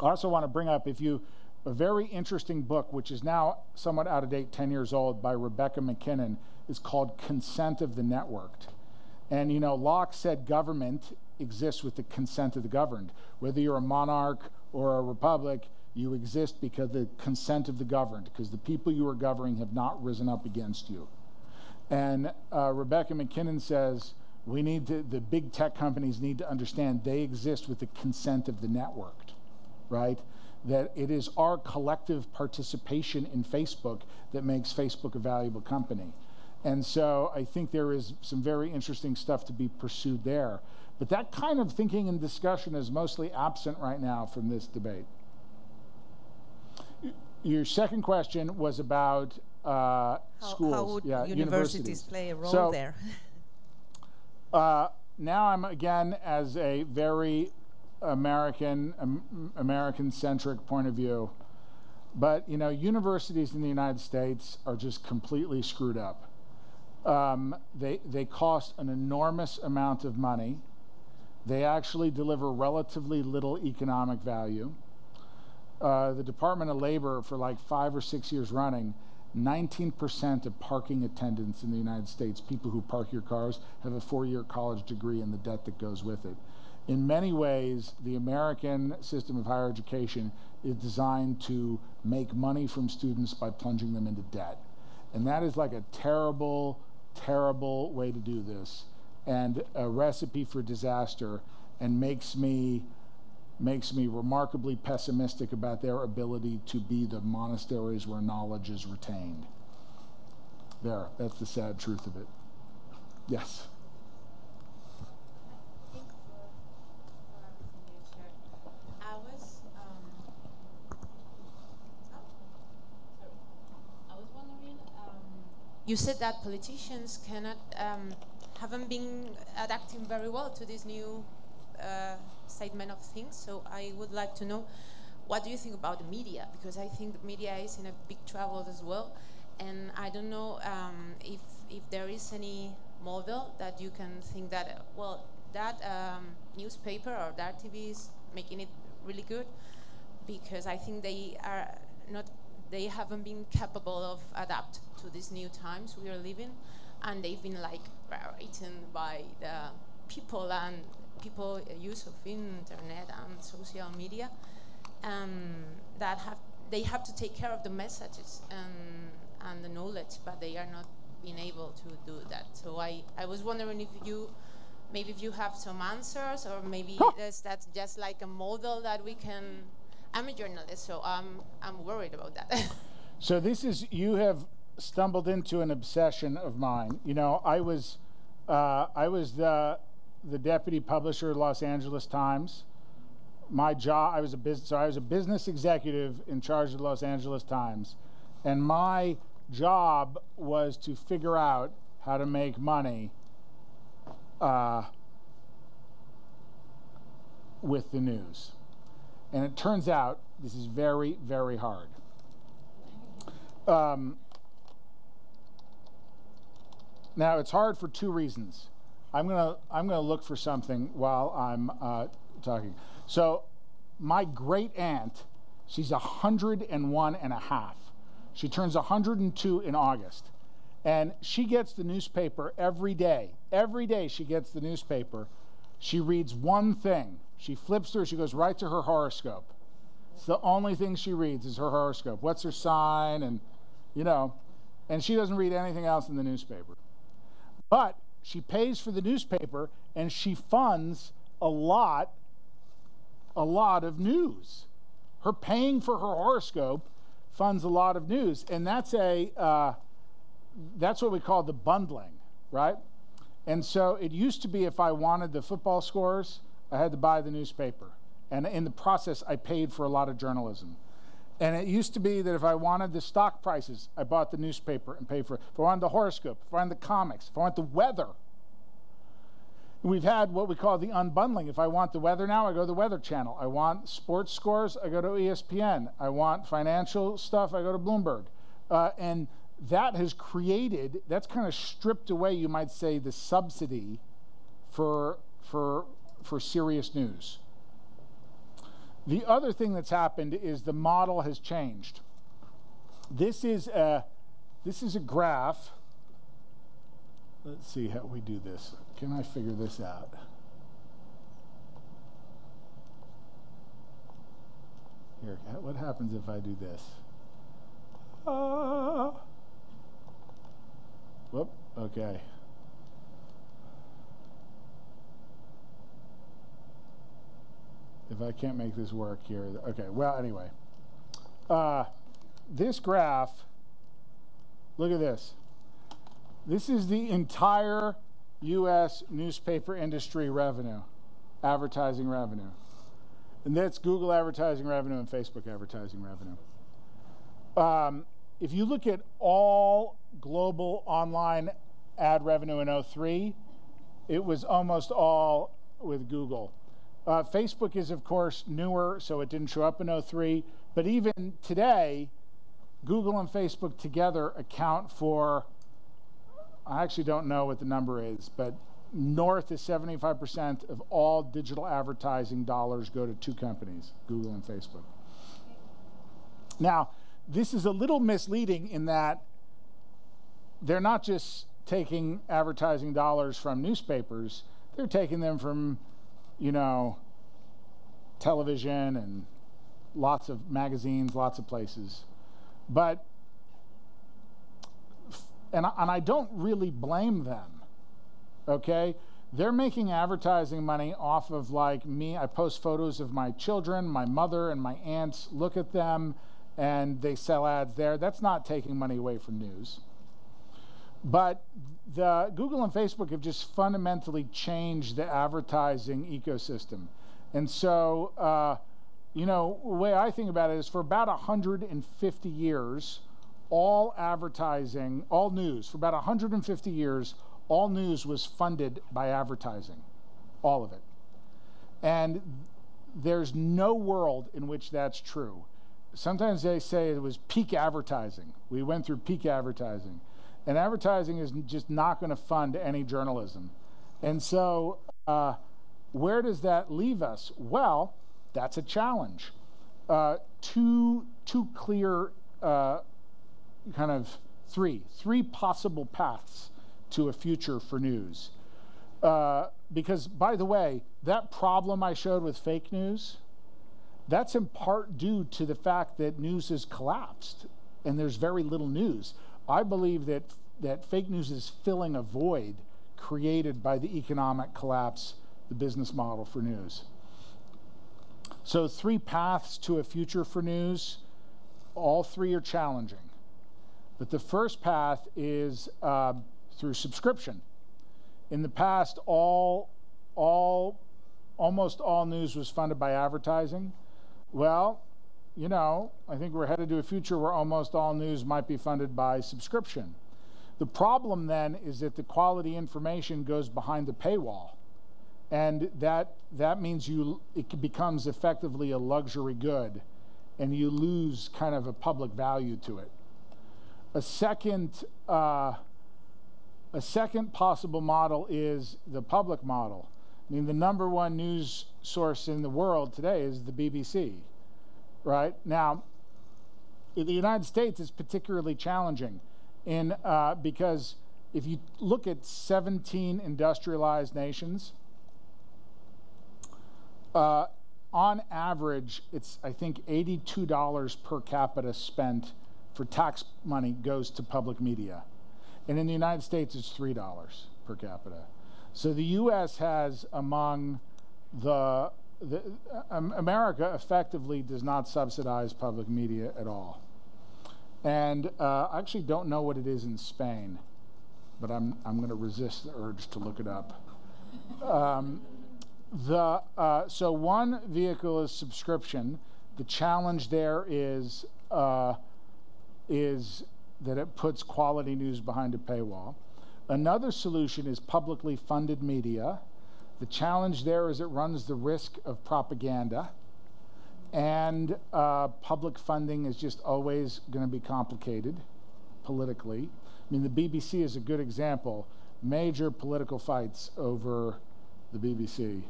I also want to bring up, a very interesting book, which is now somewhat out of date, 10 years old, by Rebecca McKinnon, is called Consent of the Networked. And, you know, Locke said government exists with the consent of the governed. Whether you're a monarch or a republic, you exist because of the consent of the governed, because the people you are governing have not risen up against you. And Rebecca McKinnon says, the big tech companies need to understand they exist with the consent of the networked, right? That it is our collective participation in Facebook that makes Facebook a valuable company. And so I think there is some very interesting stuff to be pursued there. But that kind of thinking and discussion is mostly absent right now from this debate. Your second question was about schools. How would universities play a role there? Now I'm, again, as a very American-centric point of view, but, you know, universities in the United States are just completely screwed up. They cost an enormous amount of money. They actually deliver relatively little economic value. The Department of Labor, for like 5 or 6 years running, 19% of parking attendants in the United States, people who park your cars, have a 4-year college degree and the debt that goes with it. In many ways, the American system of higher education is designed to make money from students by plunging them into debt. And that is like a terrible, terrible way to do this, and a recipe for disaster, and makes me remarkably pessimistic about their ability to be the monasteries where knowledge is retained. There, that's the sad truth of it. Yes? Thank you for everything you shared. I was wondering, you said that politicians haven't been adapting very well to this new statement of things, so I would like to know, what do you think about the media? Because I think the media is in a big trouble as well, and I don't know if there is any model that you can think that, well, that newspaper or that TV is making it really good, because I think they haven't been capable of adapt to these new times we are living, and they've been like written by the people and people use of internet and social media, they have to take care of the messages and the knowledge, but they are not being able to do that. So I was wondering if you have some answers, or maybe that's just like a model that we can. I'm a journalist, so I'm worried about that. So you have stumbled into an obsession of mine. You know, I was the deputy publisher of Los Angeles Times. My job, I was a business executive in charge of the Los Angeles Times, and my job was to figure out how to make money with the news. And it turns out this is very, very hard. Now, it's hard for two reasons. I'm gonna look for something while I'm talking. So, my great aunt, she's 101 and a half. She turns 102 in August, and she gets the newspaper every day. Every day she gets the newspaper. She reads one thing. She flips through. She goes right to her horoscope. It's the only thing she reads is her horoscope. What's her sign, and and she doesn't read anything else in the newspaper. But she pays for the newspaper, and she funds a lot of news. Her paying for her horoscope funds a lot of news, and that's what we call the bundling, right? And so it used to be if I wanted the football scores, I had to buy the newspaper. And in the process, I paid for a lot of journalism. And it used to be that if I wanted the stock prices, I bought the newspaper and paid for it. If I wanted the horoscope, if I wanted the comics, if I wanted the weather. We've had what we call the unbundling. If I want the weather now, I go to the Weather Channel. I want sports scores, I go to ESPN. I want financial stuff, I go to Bloomberg. And that has created, that's kind of stripped away, you might say, the subsidy for serious news. The other thing that's happened is the model has changed. This is a graph. Let's see how we do this. Can I figure this out? Here, what happens if I do this? Whoop, okay. If I can't make this work here, okay, well, anyway. This graph, look at this. This is the entire U.S. newspaper industry revenue, advertising revenue. And that's Google advertising revenue and Facebook advertising revenue. If you look at all global online ad revenue in 2003, it was almost all with Google. Facebook is, of course, newer, so it didn't show up in 2003. But even today, Google and Facebook together account for, I actually don't know what the number is, but north of 75% of all digital advertising dollars go to two companies, Google and Facebook. Now, this is a little misleading in that they're not just taking advertising dollars from newspapers, they're taking them from, you know, television and lots of magazines, lots of places. But, and I don't really blame them, okay? They're making advertising money off of, like, me. I post photos of my children, my mother and my aunts, look at them, and they sell ads there. That's not taking money away from news. But the Google and Facebook have just fundamentally changed the advertising ecosystem. And so, you know, the way I think about it is for about 150 years, all advertising, all news, for about 150 years, all news was funded by advertising, all of it. And there's no world in which that's true. Sometimes they say it was peak advertising. We went through peak advertising. And advertising is just not going to fund any journalism. And so where does that leave us? Well, that's a challenge. Two clear kind of three possible paths to a future for news. Because, by the way, that problem I showed with fake news, that's in part due to the fact that news has collapsed and there's very little news. I believe that fake news is filling a void created by the economic collapse, the business model for news. So 3 paths to a future for news, all 3 are challenging. But the first path is through subscription. In the past, almost all news was funded by advertising. Well, you know, I think we're headed to a future where almost all news might be funded by subscription. The problem then is that the quality information goes behind the paywall. And that means it becomes effectively a luxury good, and you lose kind of a public value to it. A second possible model is the public model. I mean, the #1 news source in the world today is the BBC, right? Now, in the United States, it's particularly challenging because if you look at 17 industrialized nations, on average, it's, I think, $82 per capita spent for tax money goes to public media. And in the United States, it's $3 per capita. So the U.S. has among America effectively does not subsidize public media at all. And I actually don't know what it is in Spain. but I'm going to resist the urge to look it up. So one vehicle is subscription. The challenge there is that it puts quality news behind a paywall. Another solution is publicly funded media. The challenge there is it runs the risk of propaganda, and public funding is just always going to be complicated politically. I mean, the BBC is a good example. Major political fights over the BBC.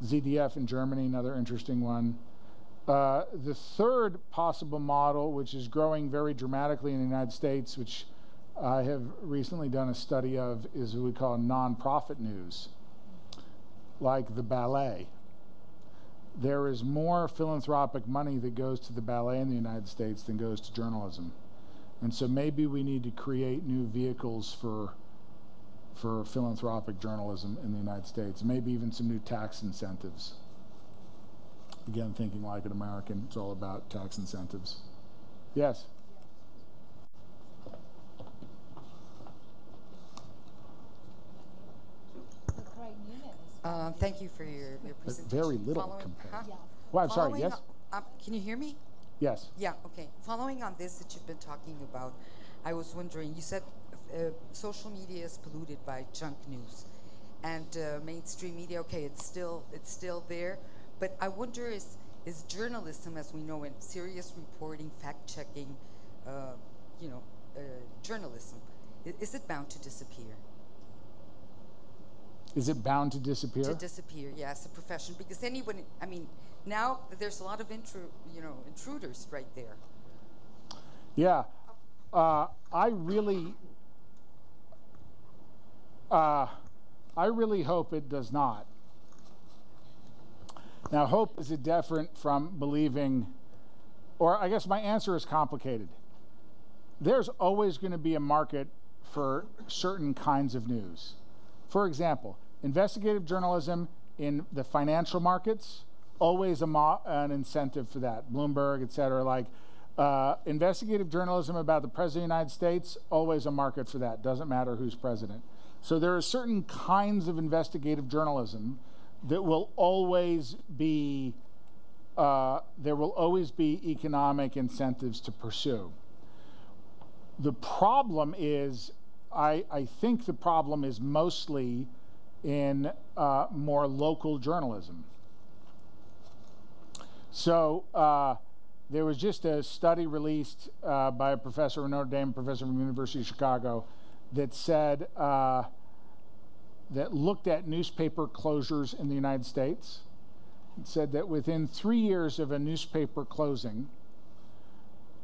ZDF in Germany, another interesting one. The third possible model, which is growing very dramatically in the United States, which I have recently done a study of, is what we call nonprofit news, like the ballet. There is more philanthropic money that goes to the ballet in the United States than goes to journalism. And so maybe we need to create new vehicles for philanthropic journalism in the United States, maybe even some new tax incentives. Again, thinking like an American, it's all about tax incentives. Yes? Thank you for your presentation. But very little compared. Well, I'm sorry, yes? Can you hear me? Yes. Yeah, okay. Following on this that you've been talking about, I was wondering, you said social media is polluted by junk news, and mainstream media, okay, it's still there, but I wonder, is journalism, as we know it, serious reporting, fact-checking, journalism, is it bound to disappear? Is it bound to disappear? To disappear, yes, a profession, because anyone, I mean, now there's a lot of intruders right there. Yeah, I really hope it does not. Now, hope is different from believing, or I guess my answer is complicated. There's always going to be a market for certain kinds of news. For example, investigative journalism in the financial markets, always an incentive for that. Bloomberg, et cetera. Like investigative journalism about the President of the United States, always a market for that. Doesn't matter who's president. So there are certain kinds of investigative journalism that will always be, there will always be economic incentives to pursue. The problem is, I think the problem is mostly in more local journalism. So there was just a study released by a professor at Notre Dame, professor from the University of Chicago, that said, that looked at newspaper closures in the United States. It said that within 3 years of a newspaper closing,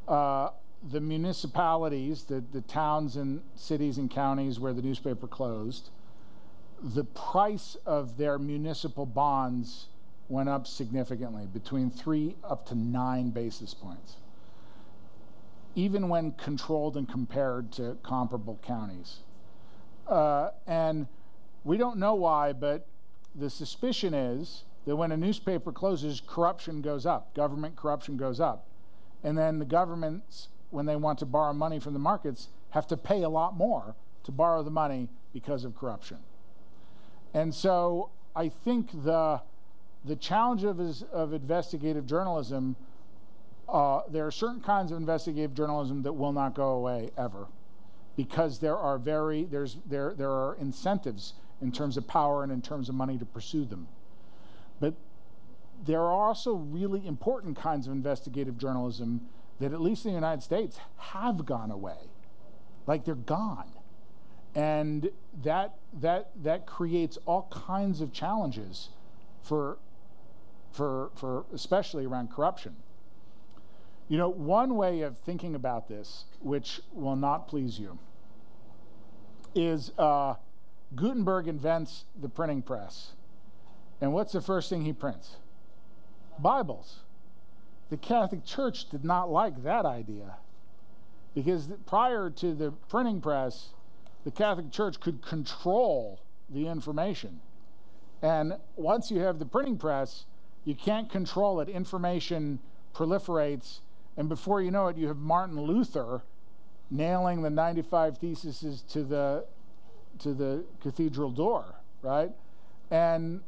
the municipalities, the towns and cities and counties where the newspaper closed, the price of their municipal bonds went up significantly, between 3 up to 9 basis points, even when controlled and compared to comparable counties. And we don't know why, but the suspicion is that when a newspaper closes, corruption goes up, government corruption goes up. And then the governments, when they want to borrow money from the markets, have to pay a lot more to borrow the money because of corruption. And so I think the challenge of investigative journalism, there are certain kinds of investigative journalism that will not go away ever, because there are incentives in terms of power and in terms of money to pursue them. But there are also really important kinds of investigative journalism that, at least in the United States, have gone away. Like, they're gone. And that creates all kinds of challenges for especially around corruption. You know, one way of thinking about this, which will not please you, is Gutenberg invents the printing press. And what's the first thing he prints? Bibles. The Catholic Church did not like that idea, because prior to the printing press, the Catholic Church could control the information. And once you have the printing press, you can't control it. Information proliferates, and before you know it, you have Martin Luther nailing the 95 Theses to the cathedral door, right? And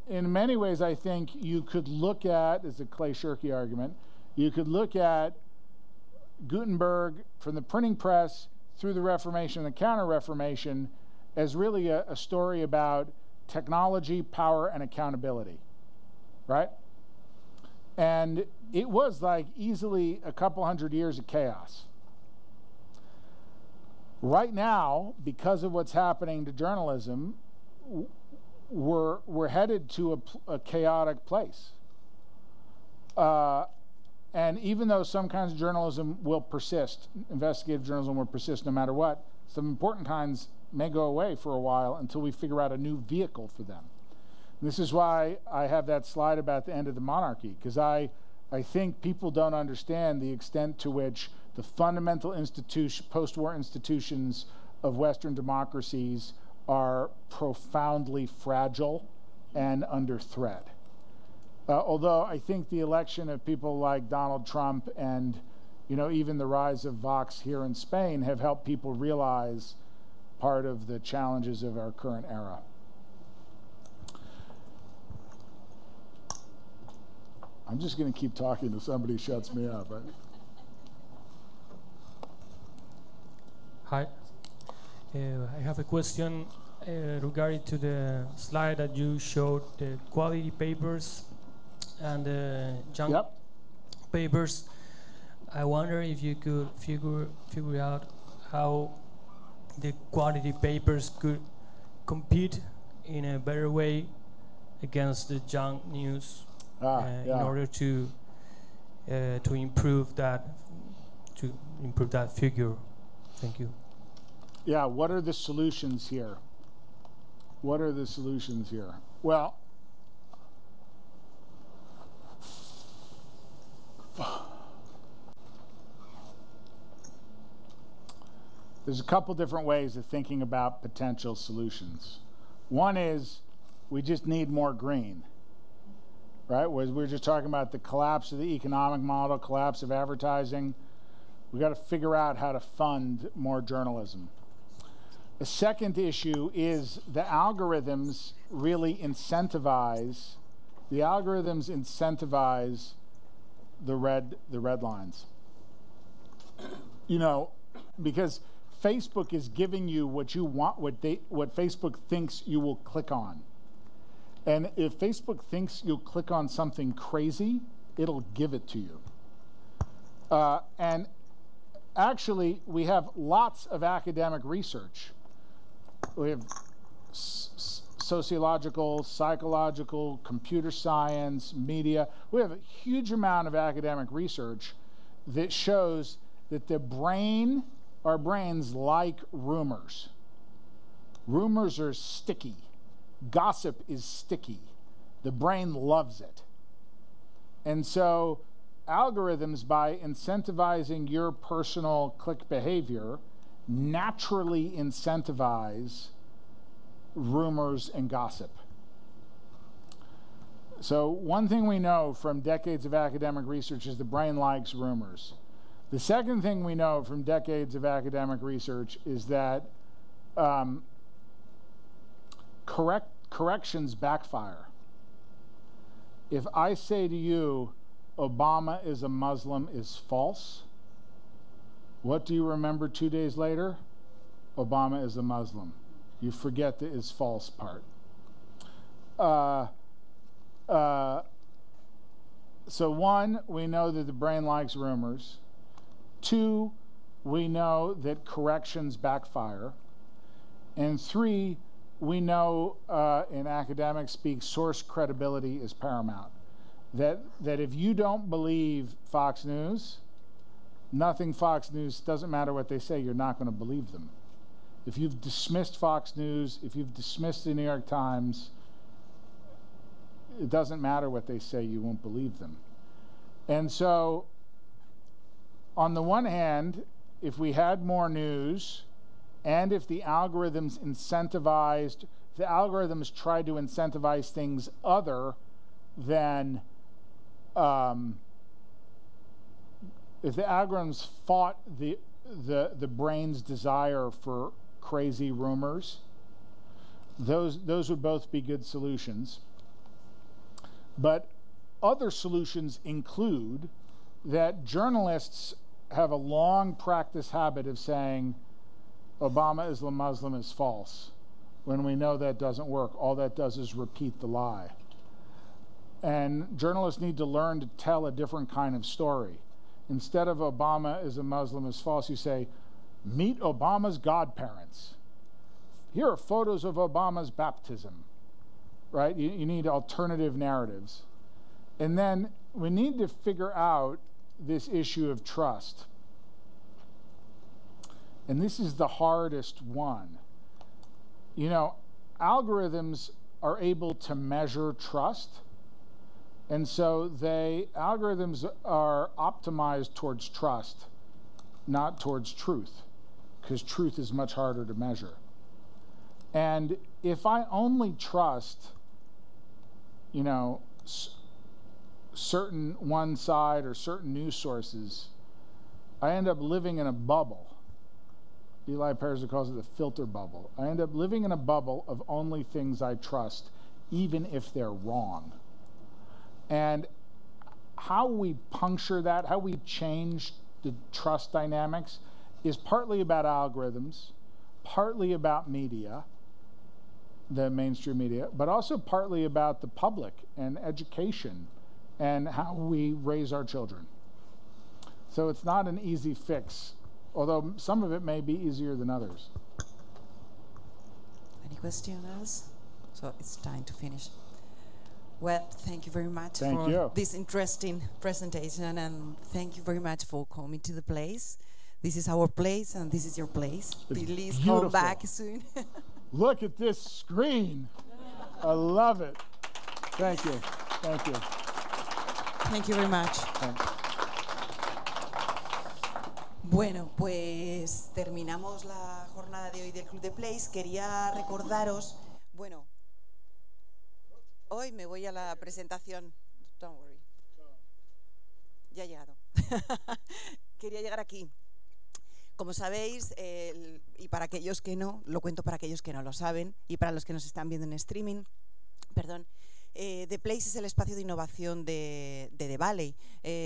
in many ways, I think you could look at, as a Clay Shirky argument, you could look at Gutenberg from the printing press through the Reformation and the Counter-Reformation as really a story about technology, power, and accountability, right? And it was like easily a couple hundred years of chaos. Right now, because of what's happening to journalism, we're headed to a chaotic place. And even though some kinds of journalism will persist, investigative journalism will persist no matter what, some important kinds may go away for a while until we figure out a new vehicle for them. And this is why I have that slide about the end of the monarchy, because I think people don't understand the extent to which the fundamental post-war institutions of Western democracies are profoundly fragile and under threat. Although I think the election of people like Donald Trump and, you know, even the rise of Vox here in Spain have helped people realize part of the challenges of our current era. I'm just going to keep talking until somebody shuts me up. Hi. I have a question regarding to the slide that you showed, the quality papers and the junk papers. I wonder if you could figure out how the quality papers could compete in a better way against the junk news in order to improve that figure. Thank you. Yeah, what are the solutions here? What are the solutions here? Well, there's a couple different ways of thinking about potential solutions. One is we just need more green, right? We're just talking about the collapse of the economic model, collapse of advertising. We've got to figure out how to fund more journalism. The second issue is the algorithms really incentivize, the red lines. You know, because Facebook is giving you what you want, what Facebook thinks you will click on. And if Facebook thinks you'll click on something crazy, it'll give it to you. And actually, we have lots of academic research. We have sociological, psychological, computer science, media. We have a huge amount of academic research that shows that our brains like rumors. Rumors are sticky. Gossip is sticky. The brain loves it. And so algorithms, by incentivizing your personal click behavior, naturally incentivize rumors and gossip. So one thing we know from decades of academic research is the brain likes rumors. The second thing we know from decades of academic research is that corrections backfire. If I say to you, Obama is a Muslim is false, what do you remember 2 days later? Obama is a Muslim. You forget the is false part. So one, we know that the brain likes rumors. Two, we know that corrections backfire. And three, we know in academic speak, source credibility is paramount. That if you don't believe Fox News, nothing Fox News, doesn't matter what they say, you're not going to believe them. If you've dismissed Fox News, if you've dismissed the New York Times, it doesn't matter what they say, you won't believe them. And so, on the one hand, if we had more news, and if the algorithms tried to incentivize things other than, if the algorithms fought the brain's desire for crazy rumors, Those would both be good solutions. But other solutions include that journalists have a long practice habit of saying Obama is a Muslim is false, when we know that doesn't work. All that does is repeat the lie. And journalists need to learn to tell a different kind of story. Instead of Obama is a Muslim is false, you say, meet Obama's godparents. Here are photos of Obama's baptism, right? You need alternative narratives. And then we need to figure out this issue of trust. And this is the hardest one. You know, algorithms are able to measure trust. And so algorithms are optimized towards trust, not towards truth, because truth is much harder to measure. And if I only trust, you know, certain one side or certain news sources, I end up living in a bubble. Eli Pariser calls it the filter bubble. I end up living in a bubble of only things I trust, even if they're wrong. And how we puncture that, how we change the trust dynamics, is partly about algorithms, partly about media, the mainstream media, but also partly about the public and education and how we raise our children. So it's not an easy fix, although some of it may be easier than others. Any questions? So it's time to finish. Well, thank you very much for this interesting presentation, and thank you very much for coming to the place. This is our place, and this is your place. Please come back soon. Look at this screen. I love it. Thank you. Thank you. Thank you very much. Thanks. Bueno, pues terminamos la jornada de hoy del Club de Place. Quería recordaros, bueno, hoy me voy a la presentación. Don't worry. Ya he llegado. Quería llegar aquí. Como sabéis, y para aquellos que no, lo cuento para aquellos que no lo saben, y para los que nos están viendo en streaming, perdón, The Place es el espacio de innovación de The Valley.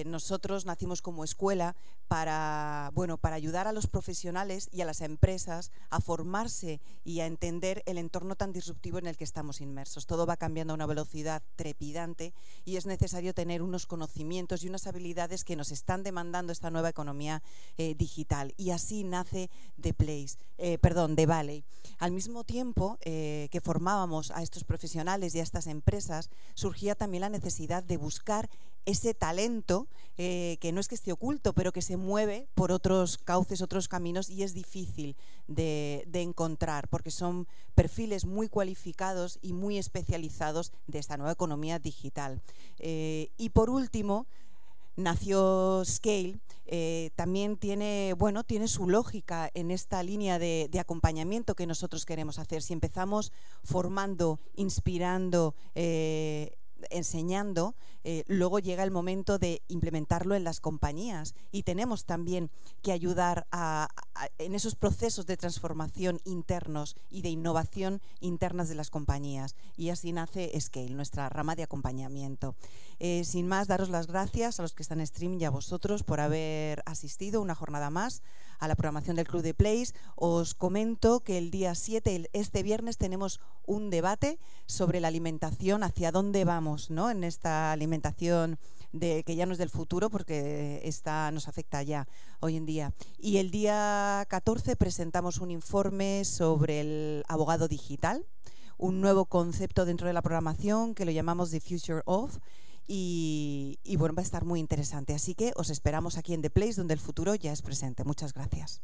Nosotros nacimos como escuela para ayudar a los profesionales y a las empresas a formarse y a entender el entorno tan disruptivo en el que estamos inmersos. Todo va cambiando a una velocidad trepidante y es necesario tener unos conocimientos y unas habilidades que nos están demandando esta nueva economía digital. Y así nace The Valley. Al mismo tiempo que formábamos a estos profesionales y a estas empresas, surgía también la necesidad de buscar ese talento que no es que esté oculto, pero que se mueve por otros cauces, otros caminos, y es difícil de encontrar porque son perfiles muy cualificados y muy especializados de esta nueva economía digital. Y por último, nació Scale. También tiene su lógica en esta línea de acompañamiento que nosotros queremos hacer. Si empezamos formando, inspirando, enseñando, luego llega el momento de implementarlo en las compañías, y tenemos también que ayudar en esos procesos de transformación internos y de innovación internas de las compañías, y así nace Scale, nuestra rama de acompañamiento. Sin más, daros las gracias a los que están en streaming y a vosotros por haber asistido una jornada más a la programación del Club de Place. Os comento que el día 7, este viernes, tenemos un debate sobre la alimentación, hacia dónde vamos, ¿no?, en esta alimentación que ya no es del futuro, porque esta nos afecta ya hoy en día. Y el día 14 presentamos un informe sobre el abogado digital, un nuevo concepto dentro de la programación que lo llamamos The Future of. Y bueno, va a estar muy interesante. Así que os esperamos aquí en The Place, donde el futuro ya es presente. Muchas gracias.